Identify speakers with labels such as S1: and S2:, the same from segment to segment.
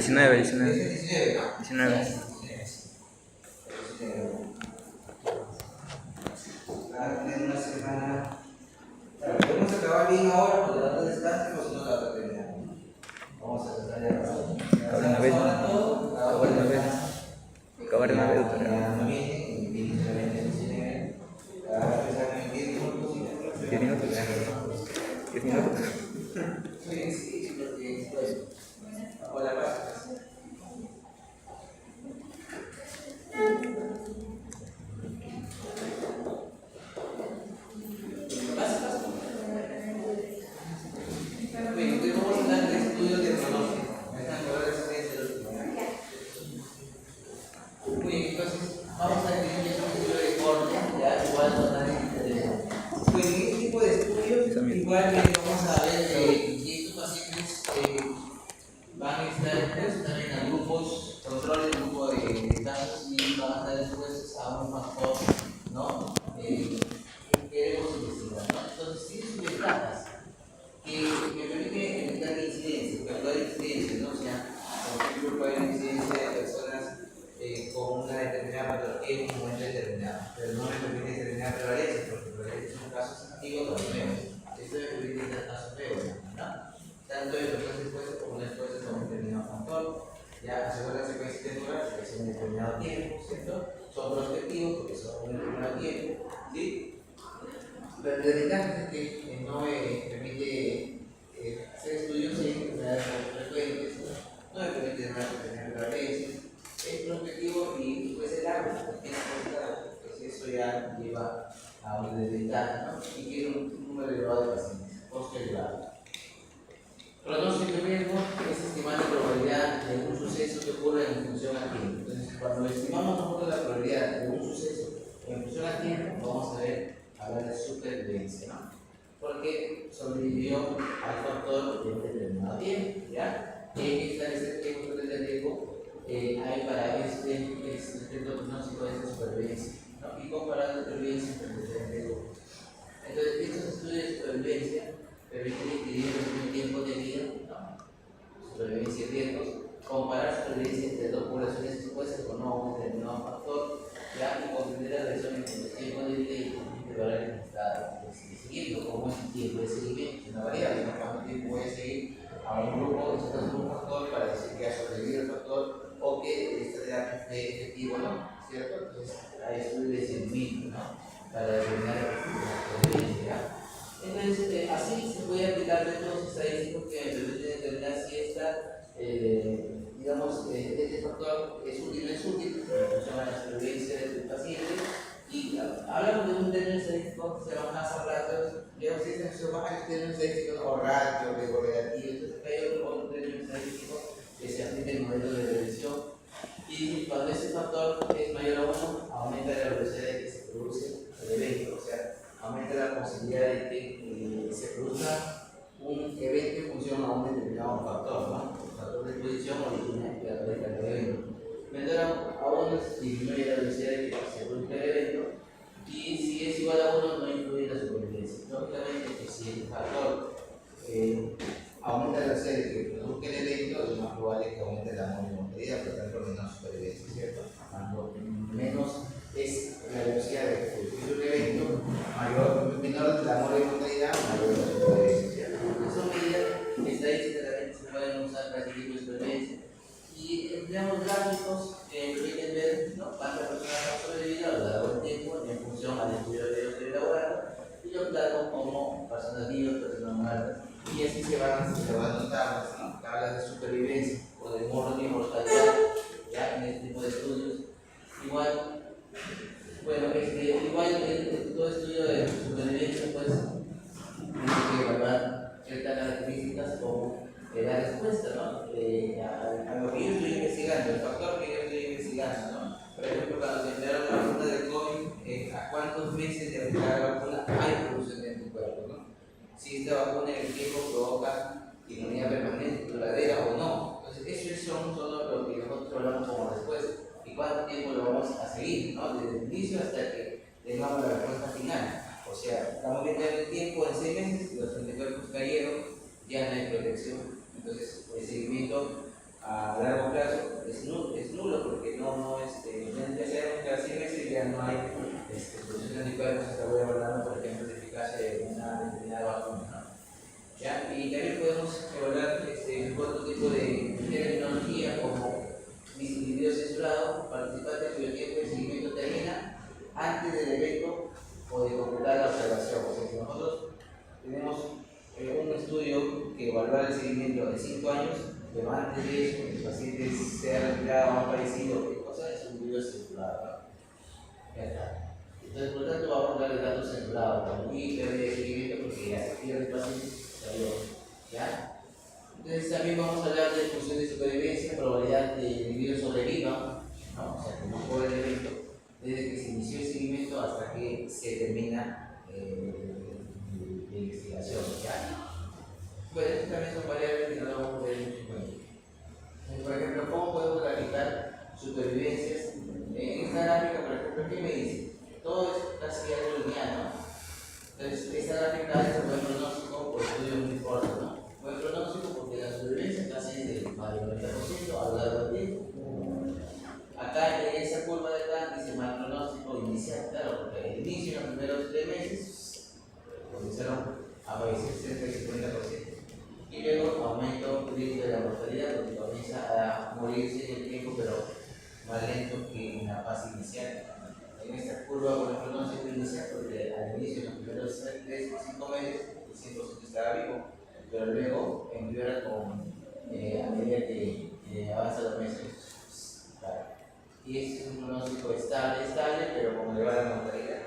S1: 19. 19.
S2: En una semana. Claro, podemos acabar bien ahora porque la otra descansa, o si no la otra terminamos. Vamos a tratar de
S1: Acabar una vez. Acabar una vez.
S2: No viene, y viene solamente el cine. Ahora empezar en 10 minutos y después.
S1: 10 minutos. 10 minutos.
S2: Sí, porque después. Hola, paz. Igual vamos a ver que estos pacientes van a estar expuestos también a grupos, control del grupo de casos y van a estar expuestos a un factor, ¿no? Que queremos investigar, ¿no? Entonces, tiene sus ventajas que me permite evitar incidencias, calcular incidencias, ¿no? O sea, por ejemplo, puede haber incidencia de personas con una determinada patología en un momento determinado, pero no me permite determinar prevalencia, porque prevalencia son casos activos o nuevos. Esto me permite dar casos nuevos, ¿no? Tanto en los expuestos como en expuestos con un determinado factor, ya según la secuencia temporal, que es un determinado tiempo, ¿cierto? Son prospectivos porque son un determinado tiempo, ¿sí? La ventaja es que no me permite hacer estudios en enfermedades frecuentes, no me permite tener prevalencia, es prospectivo y puede ser largo, pues eso ya lleva a una desventaja, ¿no? Y quiere un número elevado de pacientes, costo elevado. Pronóstico y riesgo es estimar la probabilidad de un suceso que ocurra en función al tiempo. Entonces, cuando estimamos nosotros la probabilidad de un suceso en función al tiempo, vamos a hablar de supervivencia, ¿no? Porque sobrevivió al factor de un determinado tiempo, ¿ya? ¿Qué tiempo de riesgo hay para este pronóstico de esta supervivencia, ¿no? Y comparar la supervivencia con el riesgo. Entonces, estos estudios de supervivencia permiten dividir el tiempo de vida, ¿no? Supervivencia y riesgos, comparar supervivencia entre dos poblaciones expuestas con un determinado factor, ya, y comprender la relación entre los tiempos de vida y los intervalos que está siguiendo, como es el tiempo de seguimiento, es una variable, ¿no? Cuánto tiempo voy a seguir a un grupo, necesitas un factor para decir que ha sobrevivido el factor o que esta terapia fue efectiva, ¿no? ¿Cierto? Entonces, hay estudios de seguimiento, ¿no? Para determinar la supervivencia. Entonces, así se puede aplicar métodos estadísticos que me permiten determinar si este factor es útil o no es útil en función a la supervivencia del paciente. Y hablamos de un término estadístico que se llama hazard ratios, digamos que se llama término estadístico o ratio, o relativo. Entonces, hay otro término estadístico que se aplica en el modelo de regresión. Y cuando ese factor es mayor a 1, aumenta la velocidad de que se produce el evento, o sea, aumenta la posibilidad de que se produzca un evento en función a un determinado factor, ¿no? El factor de exposición origina que aparezca el evento. Menor a 1 disminuye la velocidad de que se produzca el evento, y si es igual a 1 no influye en la supervivencia. Lógicamente, si el factor aumenta la velocidad de que produzca el evento, es más probable que aumente la mortalidad, por tanto menos supervivencia, ¿cierto? Cuanto menos es la velocidad de que se produce un evento, menor la mortalidad, mayor la supervivencia, ¿cierto? Son medidas estadísticas también se pueden usar para el tipo de supervivencia. Y empleamos gráficos que permiten ver, ¿no?, cuántas personas han sobrevivido a lo largo del tiempo en función al estudio de los que elaboraron, y los datos como personas vivas, personas muertas, y así se van notando tablas, ¿no? Tablas de supervivencia o de mortalidad, ya en este tipo de estudios. Igual, bueno, todo estudio de supervivencia, pues, tiene que evaluar ciertas características como la respuesta, ¿no? A lo que yo estoy investigando, el factor que yo estoy investigando, ¿no? Por ejemplo, cuando se emplearon la vacuna del COVID, ¿a cuántos meses de aplicar la vacuna hay producción en tu cuerpo, ¿no? Si esta vacuna en el tiempo provoca inmunidad permanente, duradera o no. Entonces, esos son solo lo que nosotros hablamos como respuesta. ¿Y cuánto tiempo lo vamos a seguir, ¿no? Desde el inicio hasta que tengamos la respuesta final. O sea, estamos viendo el tiempo en 6 meses y los anticuerpos cayeron, ya no hay protección. Entonces, el seguimiento a largo plazo es nulo porque ya sabemos que a 100 meses ya no hay producción de anticuerpos, se está evaluando, por ejemplo, la eficacia de una determinada vacuna, ¿no? ¿Ya? Y también podemos evaluar otro tipo de terminología como video censurado, participante cuyo tiempo de seguimiento termina antes del evento o de completar la observación. O sea, si nosotros tenemos un estudio que evalúa el seguimiento de 5 años, pero antes de eso, el paciente sea retirado o ha fallecido, ¿qué cosa? Es un video censurado, ¿no? Ya está. Entonces, por lo tanto, vamos a hablar de datos censurados, y de seguimiento porque ya se pierde el paciente, salió, ¿ya? Entonces, también vamos a hablar de función de supervivencia, probabilidad de individuo sobreviva, ¿no? O sea, como fue el evento, desde que se inició el seguimiento hasta que se termina la investigación, ¿ya? Bueno, estas también son variables que no lo vamos a ver mucho en cuenta. Por ejemplo, ¿cómo podemos graficar supervivencias? En esta gráfica, por ejemplo, ¿qué me dice? Todo es casi algo lineal, ¿no? Entonces, esta gráfica es un buen pronóstico por estudios muy cortos, ¿no? Buen pronóstico porque la supervivencia casi es del 90% a lo largo del tiempo. Acá en esa curva de acá dice mal pronóstico inicial, claro, porque al inicio, en los primeros 3 meses, comenzaron a fallecer cerca del 50%. Y luego aumento crítico de la mortalidad, donde comienza a morirse en el tiempo, pero más lento que en la fase inicial. En esta curva, por ejemplo, no se inicial porque al inicio, en los primeros 3 o 5 meses, el 100% estaba vivo, pero luego empeora a medida que avanzan los meses. Claro. Y este es un pronóstico estable, pero con elevada mortalidad,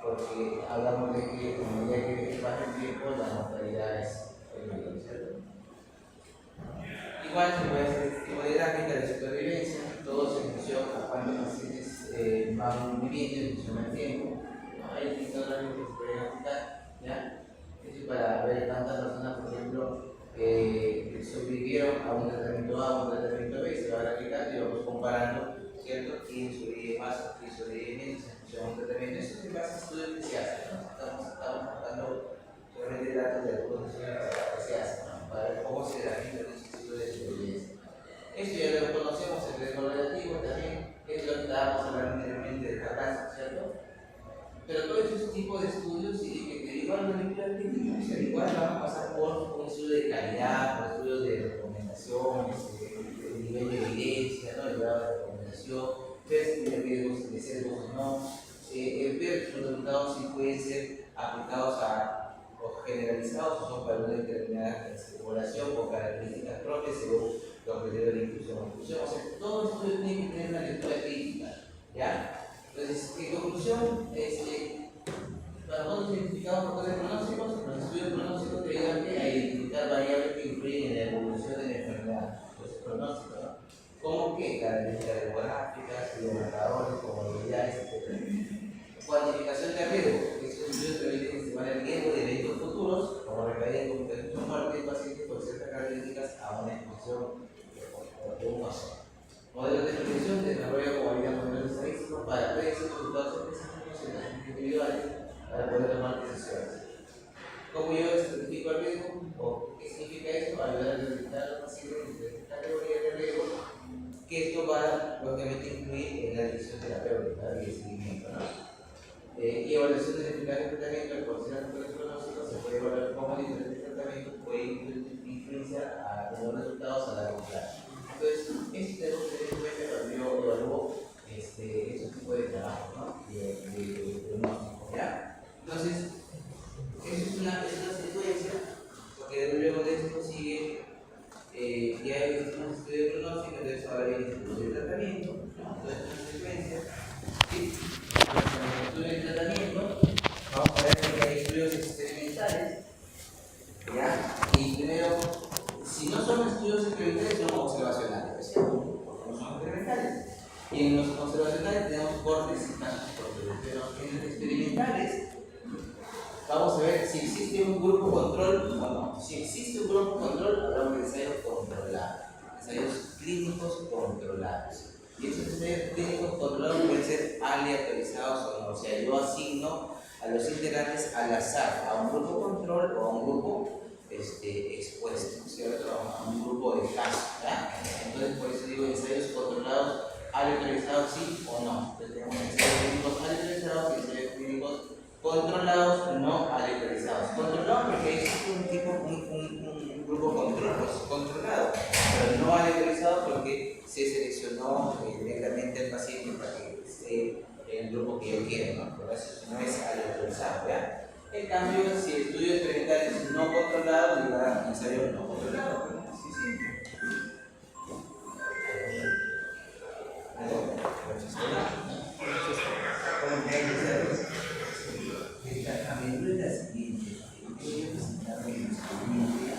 S2: porque hablamos de que a medida que pasa el tiempo, la mortalidad es mayor, ¿cierto? Igual se puede hacer este tipo de gráfica de supervivencia, todo se inició a cuántos pacientes van viviendo en función del tiempo. ¿No? Hay distintos gráficos que se pueden aplicar, ¿ya? Esto es para ver cuántas personas, por ejemplo, sobrevivieron a un tratamiento A o un tratamiento B, se va graficando y vamos comparando, ¿cierto? ¿Quién sobrevive más o quién sobrevive menos en función de un tratamiento? Eso se basa en estudios que se hacen, ¿no? Estamos sacando solamente datos de algunos estudios que se hacen, ¿no? Para ver cómo se grafican los estudios de supervivencia. Esto ya lo conocemos, el riesgo relativo también, que es lo que estábamos hablando anteriormente de catástrofe, ¿cierto? Pero todos esos tipos de estudios tienen que igual manipular crítica, o sea, igual van a pasar por un estudio de calidad, por estudios de recomendación, el nivel de evidencia, ¿no? El grado de recomendación, ver si tiene riesgos de sesgos o no, ver los resultados si pueden ser aplicados o generalizados o son para una determinada población con características propias según los criterios de inclusión o exclusión. O sea, todo esto tiene que tener una lectura crítica, ¿ya? Entonces, en conclusión, para nosotros identificamos factores pronósticos, los estudios pronósticos te ayudan a identificar variables que influyen en la evolución de la enfermedad, los pronósticos, ¿no? Como que características demográficas, biomarcadores, comorbilidades, etc. Cuantificación de riesgo, estos estudios permiten estimar el riesgo de eventos futuros, como recaída en complicación o muerte del paciente por ciertas características a una exposición de un paso. Modelos de prevención desarrolla como vida modelos estadísticos para predecir resultados específicos en las individuales para poder tomar decisiones. ¿Cómo yo especifico el riesgo? ¿O qué significa esto? Ayudar a detectar a los pacientes en diferentes categorías de riesgo, que esto va lógicamente a influir en la decisión terapéutica y el seguimiento, ¿no? Y evaluación del eficacia del tratamiento, al conocer factores pronósticos, se puede evaluar cómo diferentes tratamientos pueden influenciar a los resultados a largo plazo. Entonces, esto tenemos que tener en cuenta cuando yo evalúo este tipo de trabajo, ¿no? De pronóstico, ¿ya? Entonces, eso es una secuencia, porque luego de esto sigue, ya hay un estudio de pronóstico, entonces ahora viene el estudio de tratamiento, ¿no? Entonces, es una secuencia. Sí. En el estudio de tratamiento, vamos a ver que hay estudios experimentales, ¿ya? Y primero, si no son estudios experimentales, son observacionales, ¿cierto? Porque no son experimentales. Y en los observacionales tenemos cortes y casos propios, pero en los experimentales vamos a ver si existe un grupo control o no. Si existe un grupo control, hablamos de ensayos controlados, ensayos clínicos controlados. Y estos ensayos clínicos controlados pueden ser aleatorizados o no. O sea, yo asigno a los integrantes al azar, a un grupo control o a un grupo expuesto, ¿cierto? A un grupo de casos, ¿ya? controlado, pero no aleatorizado porque se seleccionó directamente al paciente para que esté en el grupo que yo quiero, ¿no? Por eso no es aleatorizado, ¿ya? En cambio, si el estudio experimental es no controlado, llevará a ensayo no controlado. Sí, sí. A medida de la siguiente, yo voy a presentarme en el siguiente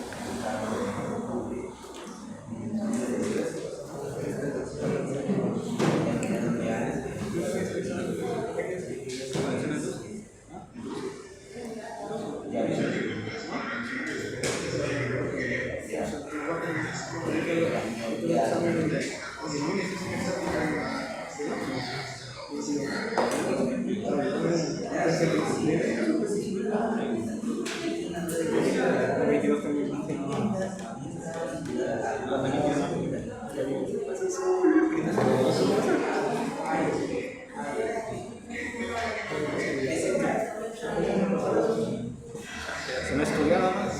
S1: Se no estudiaba más.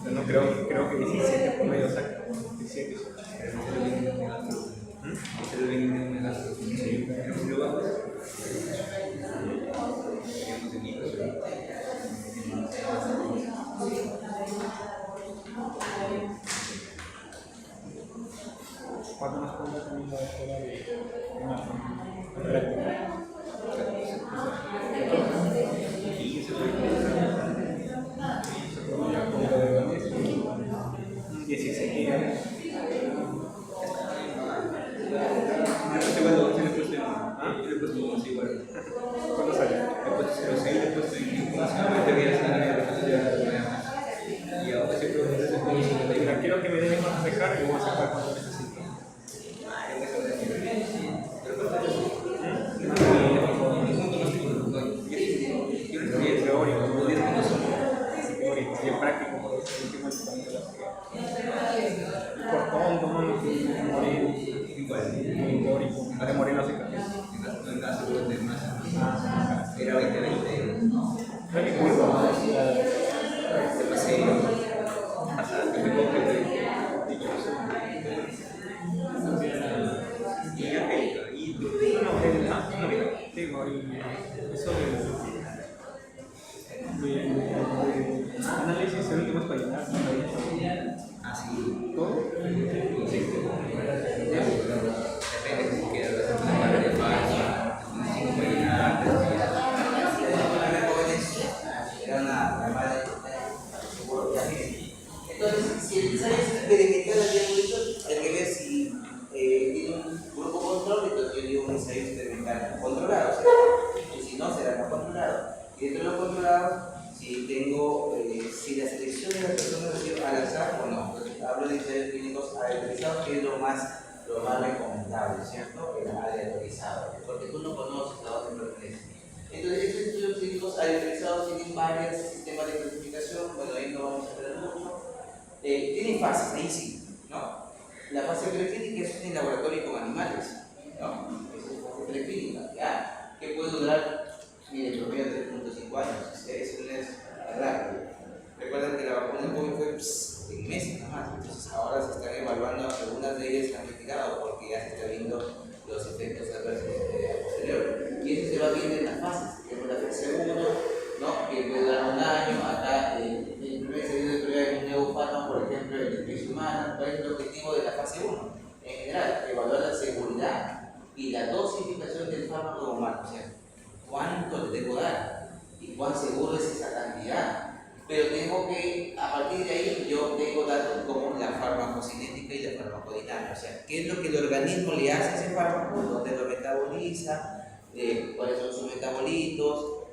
S1: No creo que 17 por medio saca. 17. ¿Cuánto nos cuenta también la escuela de una práctica? ¿Cuándo sale? Mira, quiero que me dejen más recarga y voy a sacar cuánto necesito. Teórico y en práctico, por eso último por tonto, mano, que Moreno, muy teórico, la de Moreno hace café. Era 2020. Creo que curva, te pasé pasada, que me coge y América, y no, tengo eso de análisis de últimos países. ¿Así? ¿Todo? Sí. Depende de cómo quieras la parte de paz,
S2: entonces, si el ensayo es experimental, hay que ver si tiene un grupo control, entonces yo digo un ensayo experimental controlado, ¿cierto? Y si no, será no controlado. Y dentro de lo controlado, si tengo, si la selección de las personas ha sido al azar o no. Entonces, hablo de ensayos clínicos aleatorizados, que es lo más recomendable, ¿cierto? El aleatorizado, porque tú no conoces a dónde pertenece. Entonces, estos estudios clínicos aleatorizados tienen varios sistemas de clasificación, bueno, ahí no vamos a hablar mucho. Tienen fases, ahí sí, ¿no? La fase preclínica es en laboratorio con animales, ¿no? Esa es la fase preclínica, ¿ya? Que puede durar, en promedio 3.5 años, eso no es rápido. Recuerden que la vacuna del COVID fue en meses nada más, entonces ahora se están evaluando, algunas de ellas se han retirado porque ya se está viendo los efectos adversos posteriores. Y eso se va viendo en las fases, que es la fase 1, ¿no? Que puede dar un año, acá el primer ensayo de prueba de un nuevo fármaco, por ejemplo, en especie humana. ¿Cuál es el objetivo de la fase 1? En general, evaluar la seguridad y la dosificación del fármaco humano, o sea, cuánto le debo dar y cuán seguro es esa cantidad. pero tengo que, a partir de ahí, yo tengo datos como la farmacocinética y la farmacodinámica, o sea, qué es lo que el organismo le hace a ese fármaco, dónde lo metaboliza, cuáles son sus metabolitos,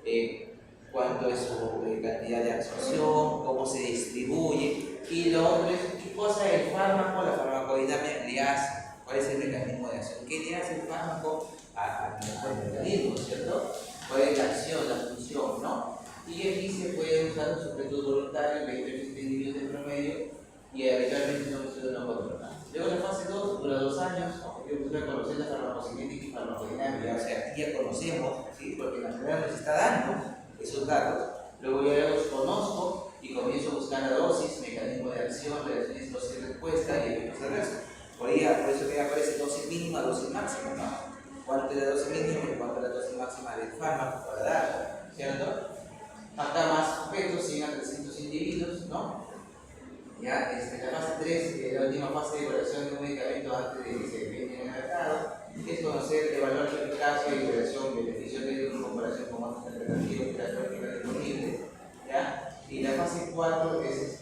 S2: cuánto es su cantidad de absorción, cómo se distribuye, y lo otro es qué cosa el fármaco, la farmacodinámica le hace, cuál es el mecanismo de acción, qué le hace el fármaco a nuestro organismo, ¿cierto? Cuál es la acción, la función, ¿no? Y aquí se puede usar los sujetos voluntarios, 20 individuos de promedio, y habitualmente son estudios no controlados. Luego la fase 2 dura 2 años, ¿no? Yo busco conocer la farmacocinética y farmacodinámica, o sea, aquí ya conocemos, ¿sí? Porque la enfermedad nos está dando esos datos. Luego ya los conozco y comienzo a buscar la dosis, mecanismo de acción, reacciones dosis de respuesta y efectos adversos. Por eso que aparece dosis mínima, dosis máxima, ¿no? ¿Cuánto es la dosis mínima y cuánto es la dosis máxima del fármaco para dar? ¿Cierto? Acá más sujetos, 100 a 300 individuos, ¿no? Ya, la fase 3, la última fase de evaluación de un medicamento antes de que se venda en el mercado, es conocer, evaluar su eficacia y evaluación, beneficio médico en comparación con otras alternativas que las prácticas disponibles, ¿ya? Y la fase 4 es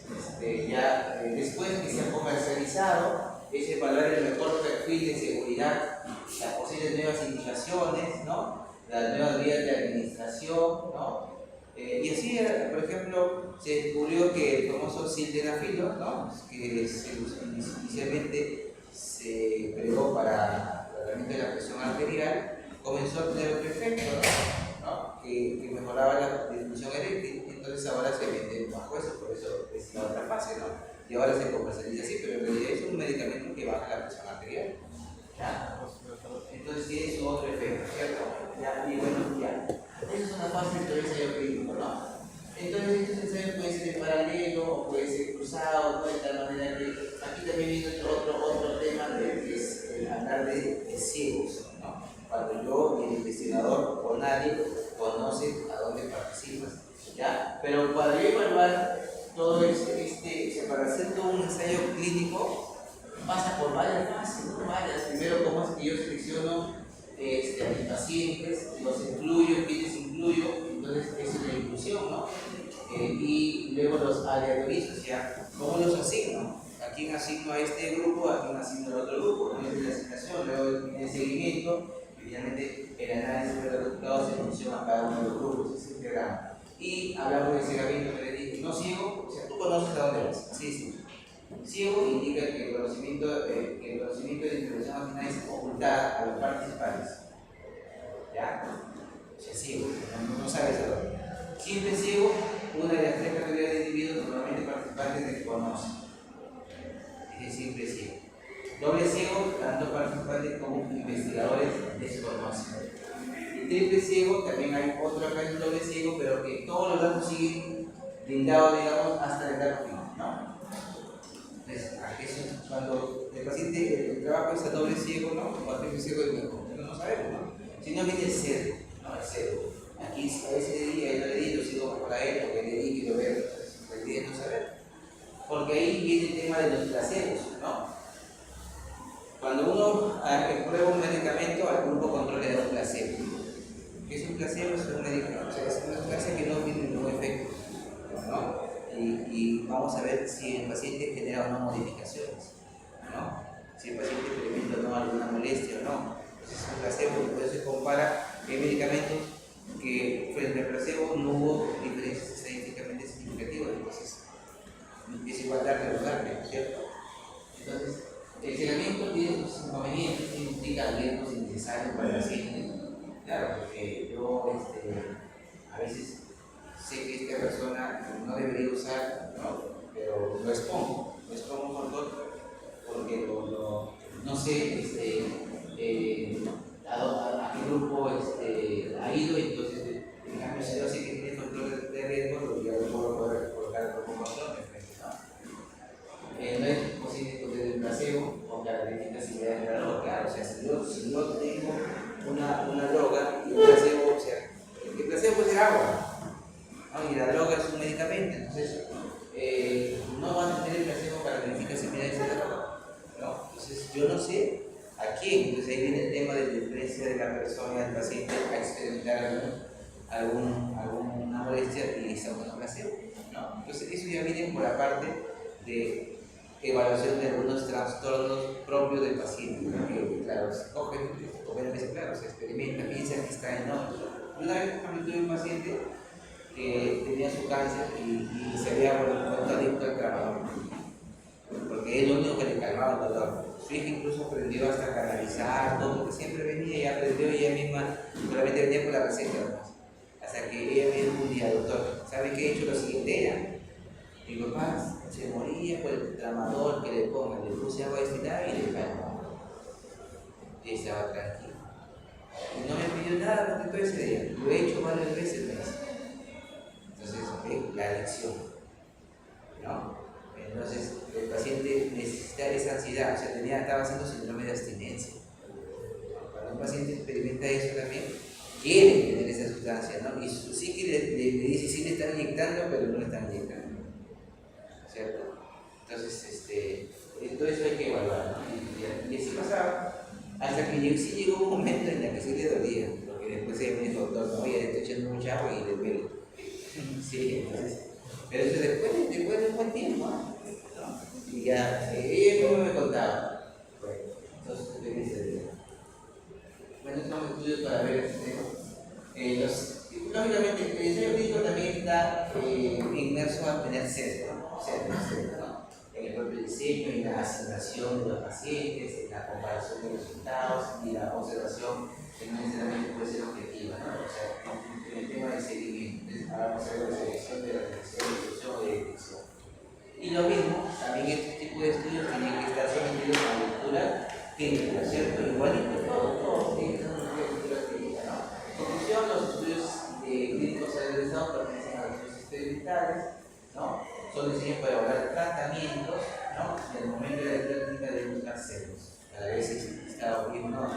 S2: ya después que se ha comercializado, es evaluar el mejor perfil de seguridad, las posibles nuevas indicaciones, ¿no? Las nuevas vías de administración, ¿no? Y así, por ejemplo, se descubrió que el famoso sildenafilo, ¿no? Que inicialmente se creó para el tratamiento de la presión arterial, comenzó a tener otro efecto, ¿no? Que mejoraba la disfunción eréctil, entonces ahora se vende bajo eso, por eso es la otra fase, ¿no? Y ahora se comercializa así, pero en realidad es un medicamento que baja la presión arterial. ¿Ya? Entonces tiene su otro efecto, ¿cierto? ¿Ya? Y bueno, ya. Esa es una fase de ensayo clínico, ¿no? Entonces estos ensayos pueden ser en paralelo o pueden ser cruzados, ¿no? De tal manera que aquí también viene otro tema que es hablar de ciegos, ¿no? Cuando yo, el investigador o nadie conoce a dónde participas, ¿ya? Pero para yo evaluar todo para hacer todo un ensayo clínico pasa por varias fases, ¿no? Primero, cómo es que yo selecciono a mis pacientes, los incluyo, quiénes incluyo, entonces eso es la inclusión, ¿no? Y luego los aleatorizo, o sea, ¿cómo los asigno? ¿A quién asigno a este grupo? ¿A quién asigno al otro grupo? ¿No? Es la asignación, luego el seguimiento, y finalmente el análisis de los resultados en función a cada uno de los grupos, ese es el diagrama. Y hablamos de cegamiento, que le dije, no ciego, o sea, tú conoces a dónde vas, así es. Ciego indica que el conocimiento de intervención al final es ocultar a los participantes. ¿Ya? O sea, ciego, no sabes a dónde. Siempre ciego, una de las 3 categorías de individuos normalmente participantes de que conocen. Es siempre ciego. Doble ciego, tanto participantes como investigadores desconocen. Y triple ciego, también hay otro acá en doble ciego, pero que todos los datos siguen blindados, digamos, hasta el dato final, ¿no? Entonces, cuando el paciente, el trabajo es a doble ciego, ¿no? O a triple ciego, no sabemos, ¿no? Si no viene el cero, ¿no? El cero. Aquí a ese le di, a él no le di, lo sigo para él, porque le di, quiero ver, le di no saber. Porque ahí viene el tema de los placebos, ¿no? Cuando uno prueba un medicamento, al grupo control le da un placebo. ¿Qué es un placebo? Es un medicamento, o sea, es una clase que no tiene ningún efecto, ¿no? Y vamos a ver si el paciente genera o no modificaciones, ¿no? Si el paciente experimenta o no alguna molestia o no. Entonces es un placebo, por eso se compara que hay medicamentos que frente al placebo no hubo diferencias estadísticamente significativas, entonces es igualdad de los ¿cierto? Entonces, el cegamiento tiene sus inconvenientes, implica riesgos innecesarios para el paciente. Claro, porque yo a veces sé que esta persona no debería usar, ¿no? Pero lo expongo por todo, porque no sé a qué grupo ha ido, entonces en cambio si yo sé que tiene control de riesgo, yo puedo poder colocar el grupo control de frente, ¿no? No es posible esconder el placebo con características similares a la droga, claro, o sea, si yo tengo una droga y un placebo, o sea, el placebo puede ser agua, ¿no? Y la droga es un medicamento, entonces no van a tener el placebo características similares a la droga, ¿no? Entonces yo no sé a quién, entonces ahí viene el tema de la diferencia de la persona, del paciente, a experimentar alguna molestia y está con el placebo, ¿no? ¿no? Entonces eso ya viene por la parte de evaluación de algunos trastornos propios del paciente, ¿no? Que claro, se cogen, claro, se experimenta, piensa que está en otro. Una vez, por ejemplo, tuve un paciente que tenía su cáncer y se había vuelto adicto al tramador, porque es lo único que le calmaba el dolor. Su hija incluso aprendió hasta a canalizar, todo, porque siempre venía y aprendió ella misma, solamente venía por la receta, ¿no? Hasta que ella me dijo un día, doctor, ¿sabe qué he hecho lo siguiente? Ella, mi papá se moría por el tramador que le pongan, le puse agua destilada y le calmó. Y estaba tranquilo. Y no me pidió nada durante todo ese día, lo he hecho varias veces, me dice. Entonces, la adicción, ¿no? Entonces, el paciente necesita esa ansiedad, o sea, estaba haciendo síndrome de abstinencia. Cuando un paciente experimenta eso también, quiere tener esa sustancia, ¿no? Y su psique le dice, sí le están inyectando, pero no le están inyectando, ¿cierto? Entonces, todo eso hay que evaluar, ¿no? Y así pasaba, hasta que sí llegó un momento en el que sí le dolía, porque después me dijo, doctor, no, ya le estoy echando mucha agua y le duele. Sí, entonces, pero eso después de un buen tiempo, ¿no? Y ya, ella misma me contaba. Bueno, entonces, ¿qué dice? Bueno, son estudios para ver lógicamente, el ensayo clínico también está inmerso a tener sesgo, ¿no? En el propio diseño, en la asignación de los pacientes, en la comparación de resultados y la observación que no necesariamente puede ser objetiva, ¿no? O sea, en el tema de seguimiento, entonces hablamos de la selección, de la detección, de inclusión o de detección. Y lo mismo, también este tipo de estudios tienen que estar sometidos a la lectura clínica, ¿cierto? Igualito, todos tienen que estar sometidos a la lectura clínica, ¿no? En conclusión, los estudios clínicos aderezados pertenecen a los estudios experimentales, ¿no? Son diseñados para evaluar tratamientos, ¿no? Y al momento de la lectura clínica deben buscar sesgos, a veces está bien o no,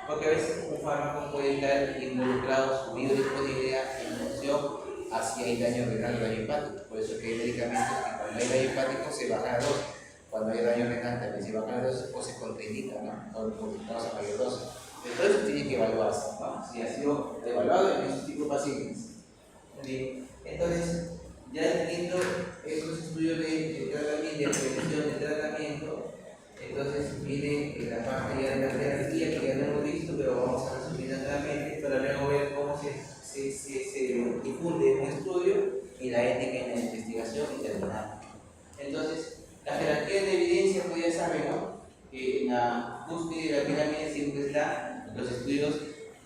S2: porque a veces un fármaco puede estar involucrado su biodisponibilidad en función hacia el daño renal o daño hepático. Por eso que hay medicamentos que cuando hay daño hepático se baja la dosis, cuando hay daño renal también se baja la dosis o se contraindica, ¿no? O no se mayor dosis. Pero eso tiene que evaluarse, ¿no? Si ha sido evaluado en esos tipos de pacientes. Bien. Entonces, ya teniendo esos estudios de tratamiento, de prevención de tratamiento, entonces viene la parte ya de la jerarquía que ya no hemos visto, pero vamos a resumir nuevamente para luego ver cómo se difunde un estudio y la ética en la investigación y terminar. Entonces, la jerarquía de evidencia, pues ya saben, ¿no? Que en la cúspide de la pirámide siempre están los estudios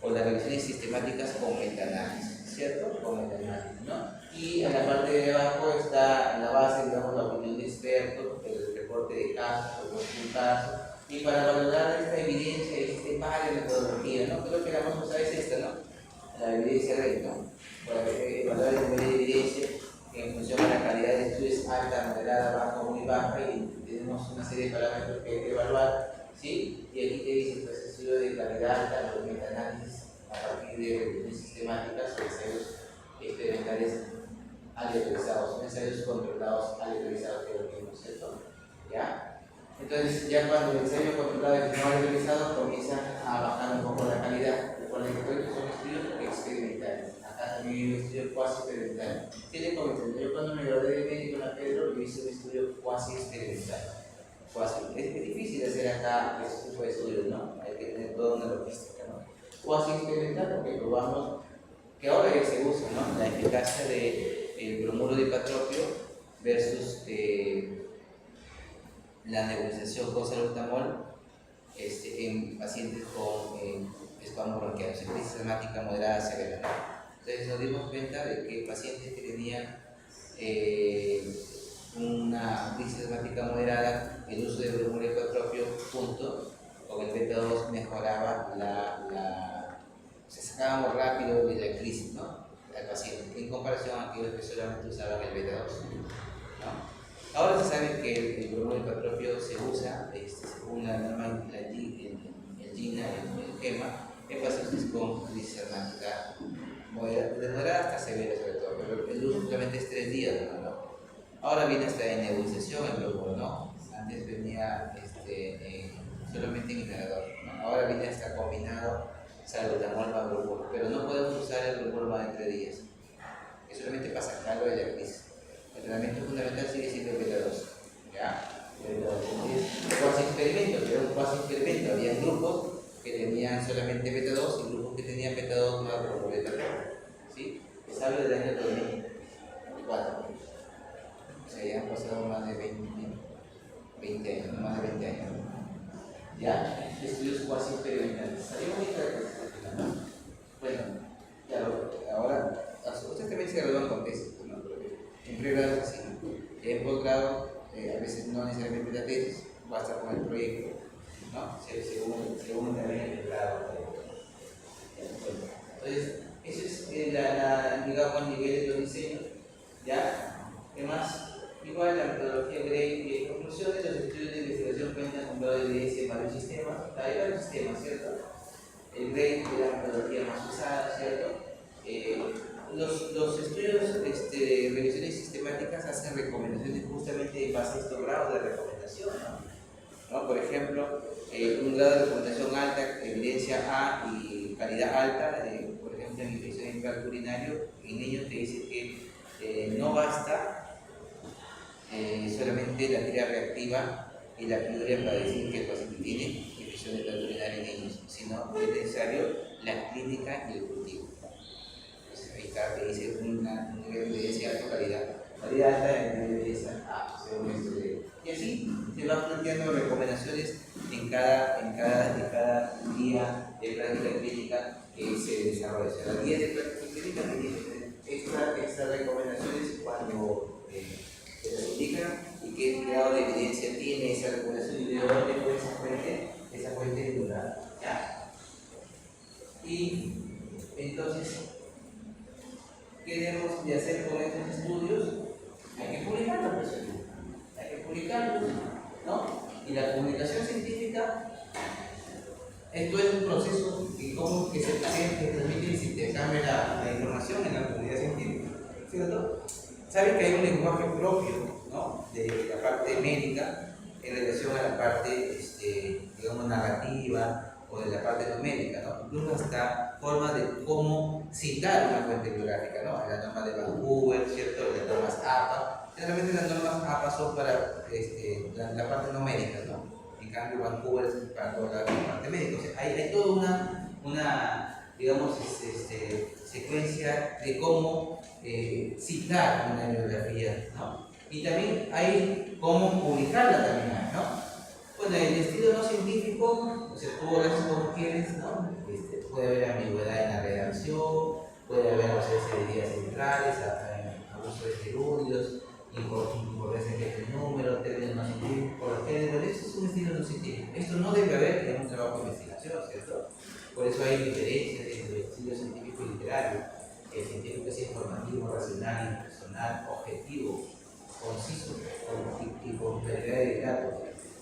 S2: o las revisiones sistemáticas con metaanálisis, ¿cierto? Con metaanálisis, ¿no? Y en la parte de abajo está en la base, digamos, la opinión de expertos, el reporte de casos, el caso, y para valorar esta evidencia existe varias metodologías, ¿no? Creo que la más usada es esta, ¿no? La evidencia red, ¿no? Para evaluar el nivel de evidencia en función de la calidad de estudio es alta, moderada, baja, muy baja, y tenemos una serie de parámetros que hay que evaluar, ¿sí? Y aquí te dice, pues, estudio de calidad alta, los metaanálisis a partir de revisiones sistemáticas o ensayos experimentales aleatorizados, ensayos controlados aleatorizados, que es lo mismo, ¿cierto? ¿Ya? Entonces, ya cuando el ensayo controlado es no aleatorizado, comienza a bajar un poco la calidad. Recuerden que todos son estudios experimentales. Acá también hay un estudio cuasi experimental. Tiene comentarios. Yo cuando me gradué de médico en la Pedro, yo hice un estudio cuasi experimental. Es difícil hacer acá ese tipo de estudios, ¿no? Hay que tener toda una logística, ¿no? Cuasi experimental porque probamos que ahora ya se usa, ¿no? La eficacia del bromuro de ipatropio versus la nebulización con salbutamol en pacientes con espasmos bronquiales, en crisis asmática moderada severa, ¿no? Entonces nos dimos cuenta de que pacientes que tenían una crisis asmática moderada, el uso de bromuro de ipatropio junto con el beta 2 mejoraba se sacaba más rápido de la crisis, ¿no? Al paciente, en comparación a aquellos que solamente usaban el beta 2, ¿no? Ahora se sabe que el bromuro de ipatropio se usa, según la norma, el GINA, el GEMA, en pacientes con crisis asmática moderada hasta severa sobre todo, pero el uso solamente es 3 días, ¿no? Ahora viene hasta en nebulización el bromuro, ¿no? Antes venía solamente en inhalador, ¿no? Ahora viene hasta combinado salbutamol más bromuro, pero no podemos usar el bromuro más de 3 días, que solamente para sacarlo de la crisis. entrenamiento fundamental sigue siendo beta 2. ¿Ya? Entonces, cuasi experimento, pero un cuasi experimento. Había grupos que tenían solamente beta 2 y grupos que tenían beta 2 más por beta 3. ¿Sí? Les hablo del año 2004. O sea, ya han pasado más de 20 años, más de 20 años. Ya, estudios cuasi experimentales. Salió bonita la clasificación, ¿no? Bueno, claro, ahora, ustedes también se gradúan con tesis, ¿no? En pregrado es así, y en posgrado, a veces no necesariamente la tesis, basta con el proyecto, ¿no? Según también el grado. Entonces, eso es digamos, el nivel de los diseños, ¿ya? ¿Qué más? Igual la metodología Gray, conclusiones, los estudios de investigación cuentan con grado de evidencia en varios sistemas. Hay varios sistemas, ¿cierto? El Gray es la metodología más usada, ¿cierto? Los estudios de revisiones sistemáticas hacen recomendaciones justamente en base a estos grados de recomendación, ¿no? Por ejemplo, un grado de recomendación alta, evidencia A y calidad alta, por ejemplo, en infección intraurinario, en niños te dice que no basta solamente la tira reactiva y la piuria para decir que el paciente tiene infección intraurinaria en niños, sino que es necesario la clínica y el cultivo. Entonces, ahí está, te dice un nivel de evidencia de alta calidad. Calidad alta en nivel de evidencia A, según esto de. Y así se van planteando recomendaciones en cada guía de práctica clínica que se desarrolla. O sea, la guía de práctica clínica tiene estas recomendaciones cuando se las indican y qué grado de evidencia tiene esa recomendación y de dónde fue esa fuente de lugar. ¿Ya? Y entonces, ¿qué debemos de hacer con estos estudios? Hay que publicarlos, hay que publicarlos, ¿no? Y la comunicación científica, esto es un proceso que se presente, que transmite y se intercambia la información en la comunidad científica, ¿cierto? Saben que hay un lenguaje propio, ¿no? De la parte médica en relación a la parte, digamos, narrativa o de la parte numérica, ¿no? Incluso hasta formas de cómo citar una fuente bibliográfica, ¿no? Las normas de Vancouver, ¿cierto? Las normas APA. Generalmente las normas APA son para la parte numérica, ¿no? En cambio, Vancouver es para toda la parte médica. O sea, hay toda una digamos, secuencia de cómo citar una bibliografía, ¿no? Y también hay cómo publicarla también, ¿no? Bueno, el estilo no científico, o sea, tú lo haces como quieres, ¿no? Puede haber ambigüedad en la redacción, puede haber ausencia de ideas centrales, abuso de gerundios, importancia de número, términos no científicos, por lo general, eso es un estilo no científico. Esto no debe haber en un trabajo de investigación, ¿cierto? Por eso hay diferencias entre el estilo científico y literario. El científico es informativo, racional, impersonal, objetivo, conciso y con claridad de datos,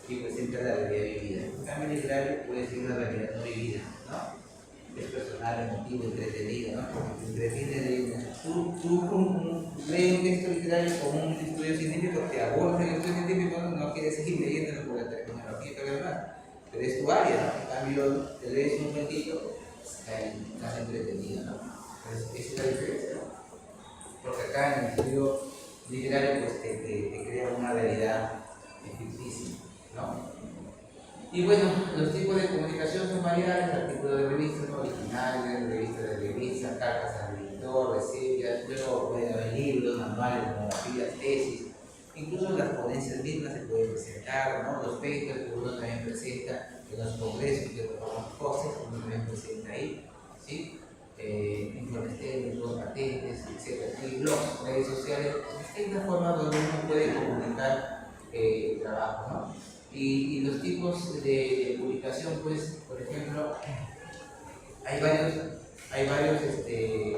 S2: que presenta la realidad vivida. En cambio, el literario puede ser una realidad no vivida, ¿no? Es personal, emotivo, entretenido, ¿no? Porque te entretiene. Tú lees un texto literario como un estudio científico, te aborda el estudio científico, no quieres seguir leyéndolo por la terminología y todo lo demás. Pero es tu área, ¿no? En cambio, te lees un cuentito, estás entretenido, ¿no? Entonces, esa es la diferencia, ¿no? Porque acá en el estudio literario, pues te crea una realidad ficticia, ¿no? Y bueno, los tipos de comunicación son variados, artículos de revistas, ¿no? Originales, revistas de revistas, cartas al editor, reseñas, luego pueden haber libros, manuales, monografías, tesis. Incluso las ponencias mismas se pueden presentar, ¿no? Los papers que uno también presenta en los congresos, que tomamos cosas, uno también presenta ahí, ¿sí? Informes técnicos, patentes, etc. Y blogs, redes sociales, distintas formas donde uno puede comunicar el trabajo, ¿no? Y los tipos de publicación, pues, por ejemplo, hay varios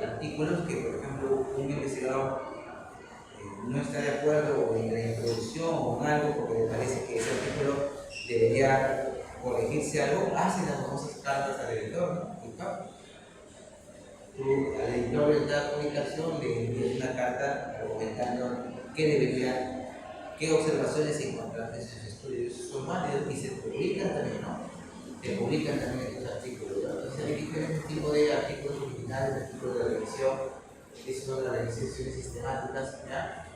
S2: artículos que, por ejemplo, un investigador no está de acuerdo en la introducción o en algo porque le parece que ese artículo debería corregirse algo, hace las famosas cartas al editor, ¿no? Tú al editor de cada publicación le envías una carta argumentando qué observaciones encontraste en sus estudios son válidos y se publican también, ¿no? Se publican también estos artículos, ¿no? Entonces hay diferentes tipos de artículos originales, artículos de revisión, que son las revisiones sistemáticas, ¿ya?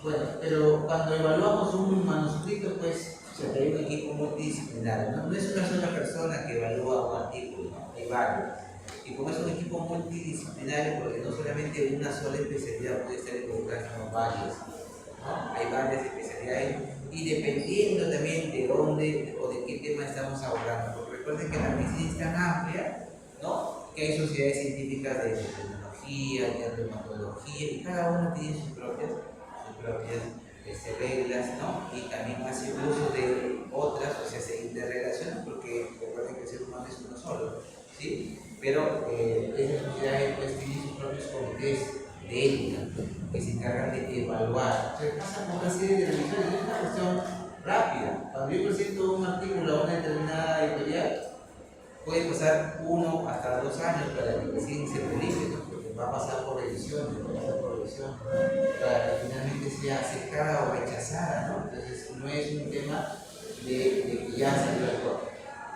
S2: Bueno, pero cuando evaluamos un manuscrito, pues se hay un equipo multidisciplinario, ¿no? No es una sola persona que evalúa un artículo, ¿no? Hay varios. Y como es un equipo multidisciplinario, porque no solamente una sola especialidad puede estar involucrada, sino varias, ¿no? Hay varias especialidades y dependiendo también de dónde o de qué tema estamos abordando. Porque recuerden que la medicina es tan amplia, ¿no? Que hay sociedades científicas de endocrinología, de reumatología, y cada una tiene sus propias reglas, ¿no? Y también hace uso de otras, o sea, se interrelacionan porque recuerden que el ser humano es uno solo, ¿sí? Pero esas sociedades pues tienen sus propios comités de ética que se encargan de evaluar. Entonces pasan por una serie de revisiones, es una cuestión rápida. Cuando yo presento un artículo a una determinada editorial, puede pasar 1 hasta 2 años para que recién se publique, ¿no? Porque va a pasar por revisión, para que finalmente sea aceptada o rechazada, ¿no? Entonces no es un tema de que ya salió el corte.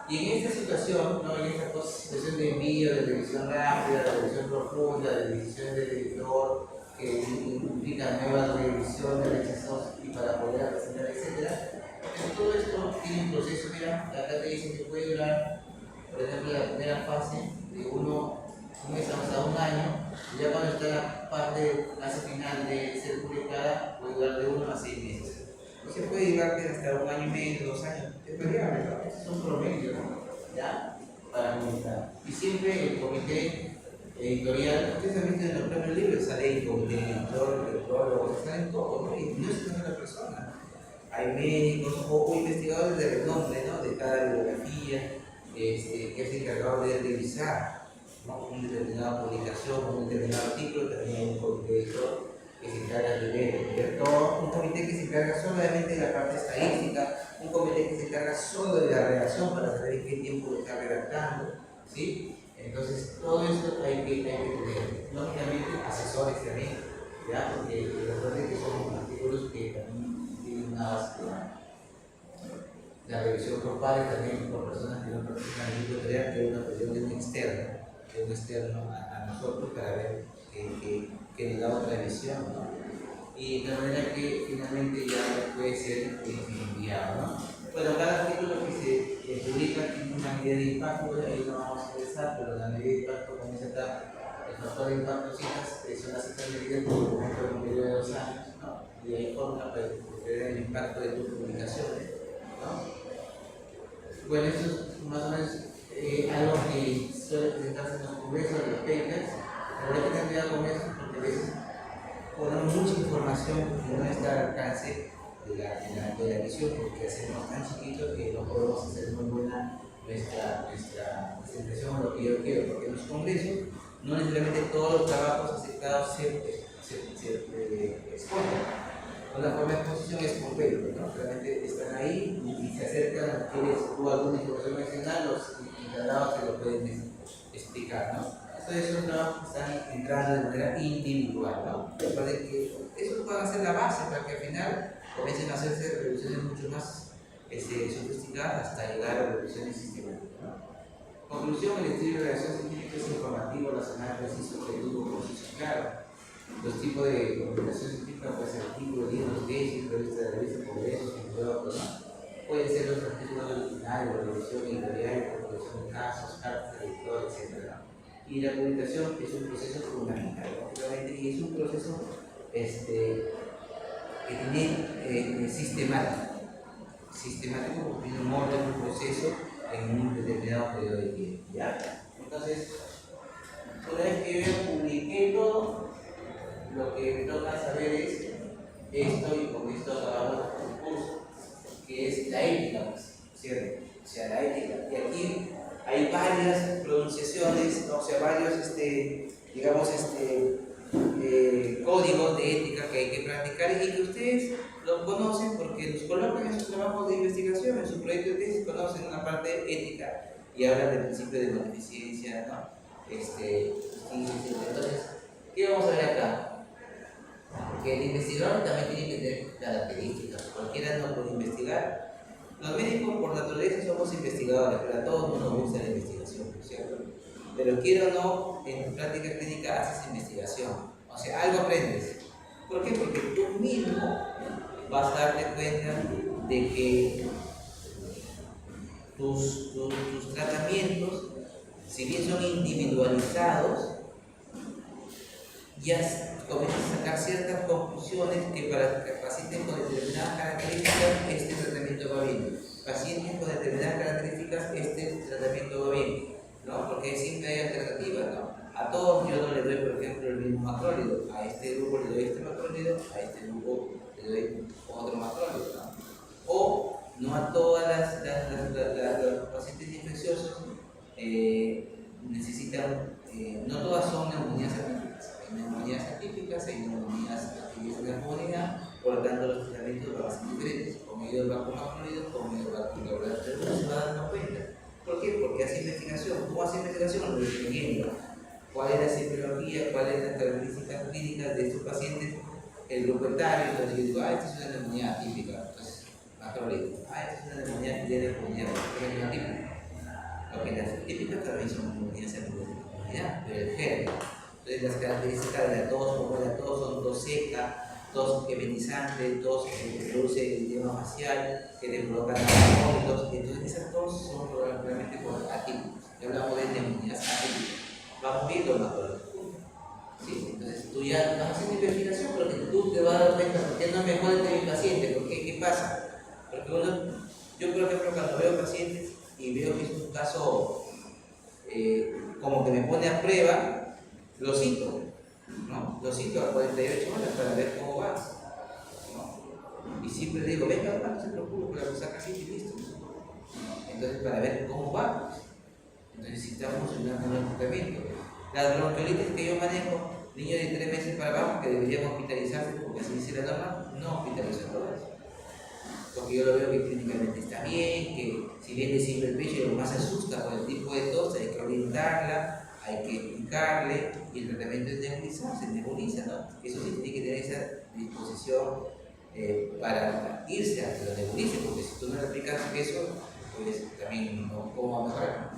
S2: Y en esta situación, ¿no? En esta situación de envío, de revisión rápida, de revisión profunda, de decisión del editor, que implica nuevas revisiones, rechazos y para poder presentar, etc. Entonces todo esto tiene un proceso, mira, acá te dicen que puede durar, por ejemplo, la primera fase de un mes hasta 1 año, y ya cuando está la parte, fase final de ser publicada, puede durar de 1 a 6 meses. O se puede llevar hasta 1 año y medio, 2 años, es variable, ¿no? Estos son promedios, ¿no? ¿Ya? Para publicar. Y siempre el comité editorial, ustedes han visto en los propios libros, sale el comité editor, el lector, salen todos, ¿no? Y no es una sola persona. Hay médicos o investigadores de renombre, ¿no? De cada bibliografía, que es encargado de revisar, ¿no? Una determinada publicación, un determinado artículo, también hay un comité editor que se encarga de ver todo, un comité que se encarga solamente de la parte estadística, un comité que se encarga solo de la redacción para saber en qué tiempo lo está redactando, ¿sí? Entonces todo eso hay que tener, lógicamente asesores también, ¿ya? Porque recuerden que son artículos que también tienen una base. La revisión por pares también por personas que no participan en el libro editorial, que hay una opinión de un externo a nosotros para ver que nos da otra visión, ¿no? Y de manera que finalmente ya puede ser enviado, ¿no? Bueno, cada artículo que se publica tiene una medida de impacto, ahí no vamos a empezar, pero la medida de impacto comienza a estar el factor de impacto citas, son las citas medidas por ejemplo en un periodo de 2 años, ¿no? Y hay forma para ver el impacto de tus publicaciones, ¿no? Bueno, eso es más o menos algo que suele presentarse en los congresos de los papers, pero hay que tener cuidado con eso porque a veces ponemos mucha información que no está al alcance de la visión, porque hacemos tan chiquito que no podemos hacer muy buena nuestra presentación o lo que yo quiero, porque en los congresos no necesariamente todos los trabajos aceptados se exponen. La forma de exposición es por paper, ¿no? Realmente están ahí y se acercan, quieres tú alguna información adicional, los encargados te lo pueden explicar, ¿no? Entonces esos trabajos están entrando de manera individual, ¿no? Recuerden que eso puede ser la base para que al final comiencen a hacerse revisiones mucho más sofisticadas hasta llegar a revisiones sistemáticas, ¿no? Conclusión, el estudio de redacción científica es informativo, racional, preciso, objetivo, conciso, claro. Los tipos de comunicación científica pueden ser artículos, libros, tesis, revistas, congresos, entre otros, ¿no? Pueden ser los artículos originales, revisión editorial, conclusión de casos, cartas de editor, etc. Y la publicación es un proceso fundamental, obviamente, y es un proceso que tiene sistemático porque tiene un orden, un proceso en un determinado periodo de tiempo, ¿ya? Entonces, una vez que yo ya publiqué todo, lo que me toca saber es esto, y con esto acabamos el curso, que es la ética, ¿cierto? O sea, la ética. Y aquí hay varias pronunciaciones, ¿no? O sea, varios, códigos de ética que hay que practicar y que ustedes lo conocen porque los colocan en sus trabajos de investigación, en su proyecto de tesis, conocen una parte ética y hablan del principio de beneficencia, ¿no? Entonces, ¿qué vamos a ver acá? Que el investigador también tiene que tener características, cualquiera no puede investigar. Los médicos por naturaleza somos investigadores, pero a todos no nos gusta la investigación, ¿cierto? Pero quiero o no, en práctica clínica haces investigación, o sea, algo aprendes, ¿Por qué? Porque tú mismo vas a darte cuenta de que tus tratamientos, si bien son individualizados, ya comienzas a sacar ciertas conclusiones que para pacientes con determinadas características este tratamiento va bien. Pacientes con determinadas características este tratamiento va bien, ¿no? Porque siempre hay alternativas, ¿no? A todos yo no le doy, por ejemplo, el mismo macrólido. A este grupo le doy este macrólido, a este grupo le doy otro macrólido, ¿no? O no a todas los pacientes infecciosos necesitan, no todas son neumonías atípicas. Hay neumonías atípicas, hay neumonías atípicas de la comunidad, por lo tanto los tratamientos van a ser diferentes. Con ellos va con macrólidos, con ellos va con laboratorio, se va dando cuenta. ¿Por qué? Porque hace investigación. ¿Cómo hace investigación? Definiendo cuál es la semiología, cuáles son las características clínicas de estos pacientes, el grupo etario. Entonces yo digo, esta es una neumonía atípica. Entonces, macrólido. Esta es una neumonía que tiene neumonía atípica. Porque las típicas también son neumonías en comunidad, pero el género. Entonces las características de la tos, como la tos, son tos seca, tos evenizante, tos que produce el idioma facial, que te provocan vómitos. Entonces esas tos son probablemente atípicas. Ya hablamos de neumonías atípicas. Vamos viendo más por ¿sí? Entonces tú ya vas haciendo investigación, pero que tú te vas a dar cuenta que no mejora entre mi paciente. ¿Por qué? ¿Qué pasa? Porque yo por ejemplo cuando veo pacientes y veo que es un caso como que me pone a prueba, lo cito, ¿no? Lo cito a 48 horas para ver cómo va, ¿no? Y siempre digo, venga, no se preocupe, la saca así y listo. Entonces, para ver cómo va, entonces si está funcionando el tratamiento. Las bronquiolitis que yo manejo, niños de 3 meses para abajo que deberían hospitalizarse porque así dice la norma, no hospitalizo a todas. Porque yo lo veo que clínicamente está bien, que si bien le sirve el pecho, lo más asusta por el tipo de tos, hay que orientarla, hay que explicarle, y el tratamiento es nebulizar, se nebuliza, ¿no? Eso sí tiene que tener esa disposición para irse a que lo nebulice, porque si tú no le aplicas eso, pues también no, ¿cómo va a mejorar?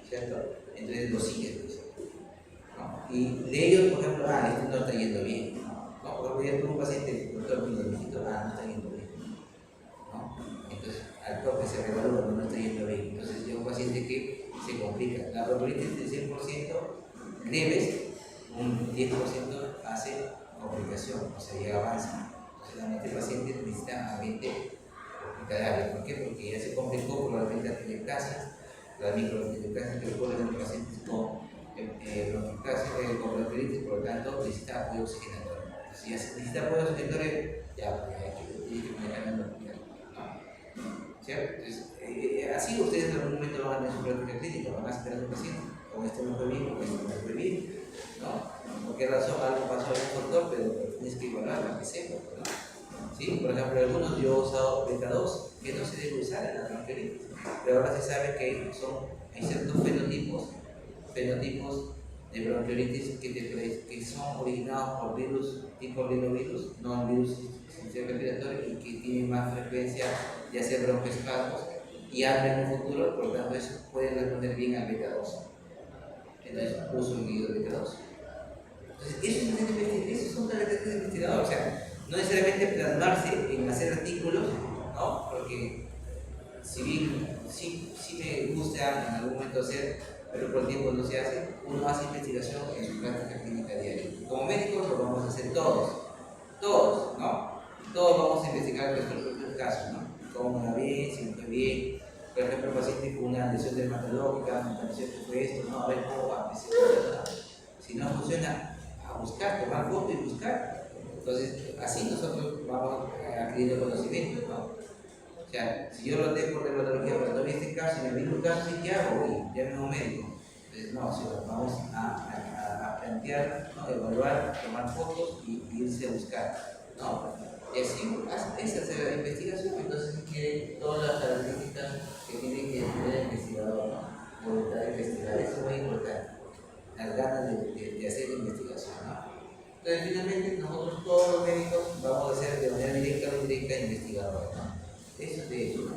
S2: ¿Cierto? Entonces lo sigues, ¿no? Y de ellos, por ejemplo, este no está yendo bien, ¿no? Por ejemplo, yo tengo un paciente, doctor, no está yendo bien. ¿No? Entonces, al toque se revalúa, no está yendo bien. Entonces, llega un paciente que se complica. La probabilidad es del 100% leves, un 10% hace complicación, o sea, llega avanza. Entonces, el paciente necesita ambiente hospitalario. ¿Por qué? Porque ya se complicó probablemente la atelectasia, la microatelectasia que ocurre en los pacientes con bronquiolitis, por lo tanto, necesita apoyo oxigenatorio. Entonces, si ya necesita apoyo oxigenatorio, ya tiene que poner en el hospital. ¿Cierto? Entonces, así ustedes en algún momento van a tener su práctica clínica, van a esperar a un paciente, con este no fue bien, con este no fue bien, ¿no? ¿Por qué razón algo pasó en un doctor, pero tienes que evaluar, que sepa, ¿no? ¿Sí? Por ejemplo, algunos yo he usado beta 2, que no se debe usar en la bronquiolitis, pero ahora se sabe que hay ciertos fenotipos de bronquiolitis que son originados por virus, tipo rinovirus, no virus respiratorio, y que tienen más frecuencia de hacer broncoespasmos y hambre en un futuro, por lo tanto eso puede responder bien al beta 2. Entonces uso el guido beta 2. Entonces eso son características de investigador, o sea, no necesariamente plasmarse en hacer artículos, ¿no? Porque si bien sí me gusta en algún momento hacer, pero por tiempo no se hace, uno hace investigación en su práctica clínica diaria. Como médicos lo vamos a hacer todos, ¿no? Todos vamos a investigar nuestros propios casos, ¿no? Cómo me va bien, si me fue bien. Por ejemplo, un paciente con una lesión dermatológica, me pareció que fue esto, ¿no? A ver cómo va. Si no funciona, a buscar, tomar foto y buscar. Entonces, así nosotros vamos adquiriendo conocimiento, ¿no? O sea, si yo lo tengo por dermatología, pero no vi este caso y me vi un caso, ¿qué hago? Y llame a un médico. Entonces, no, vamos a plantear, ¿no? Evaluar, tomar fotos y irse a buscar, ¿no? Y así, esa es la investigación, entonces quiere todas las características que tiene que tener el investigador, ¿no? Voluntad de investigar, eso es muy importante, las ganas de hacer la investigación, ¿no? Entonces, finalmente, nosotros todos los médicos vamos a ser de manera directa o indirecta investigadores, ¿no? Eso es de hecho, ¿no?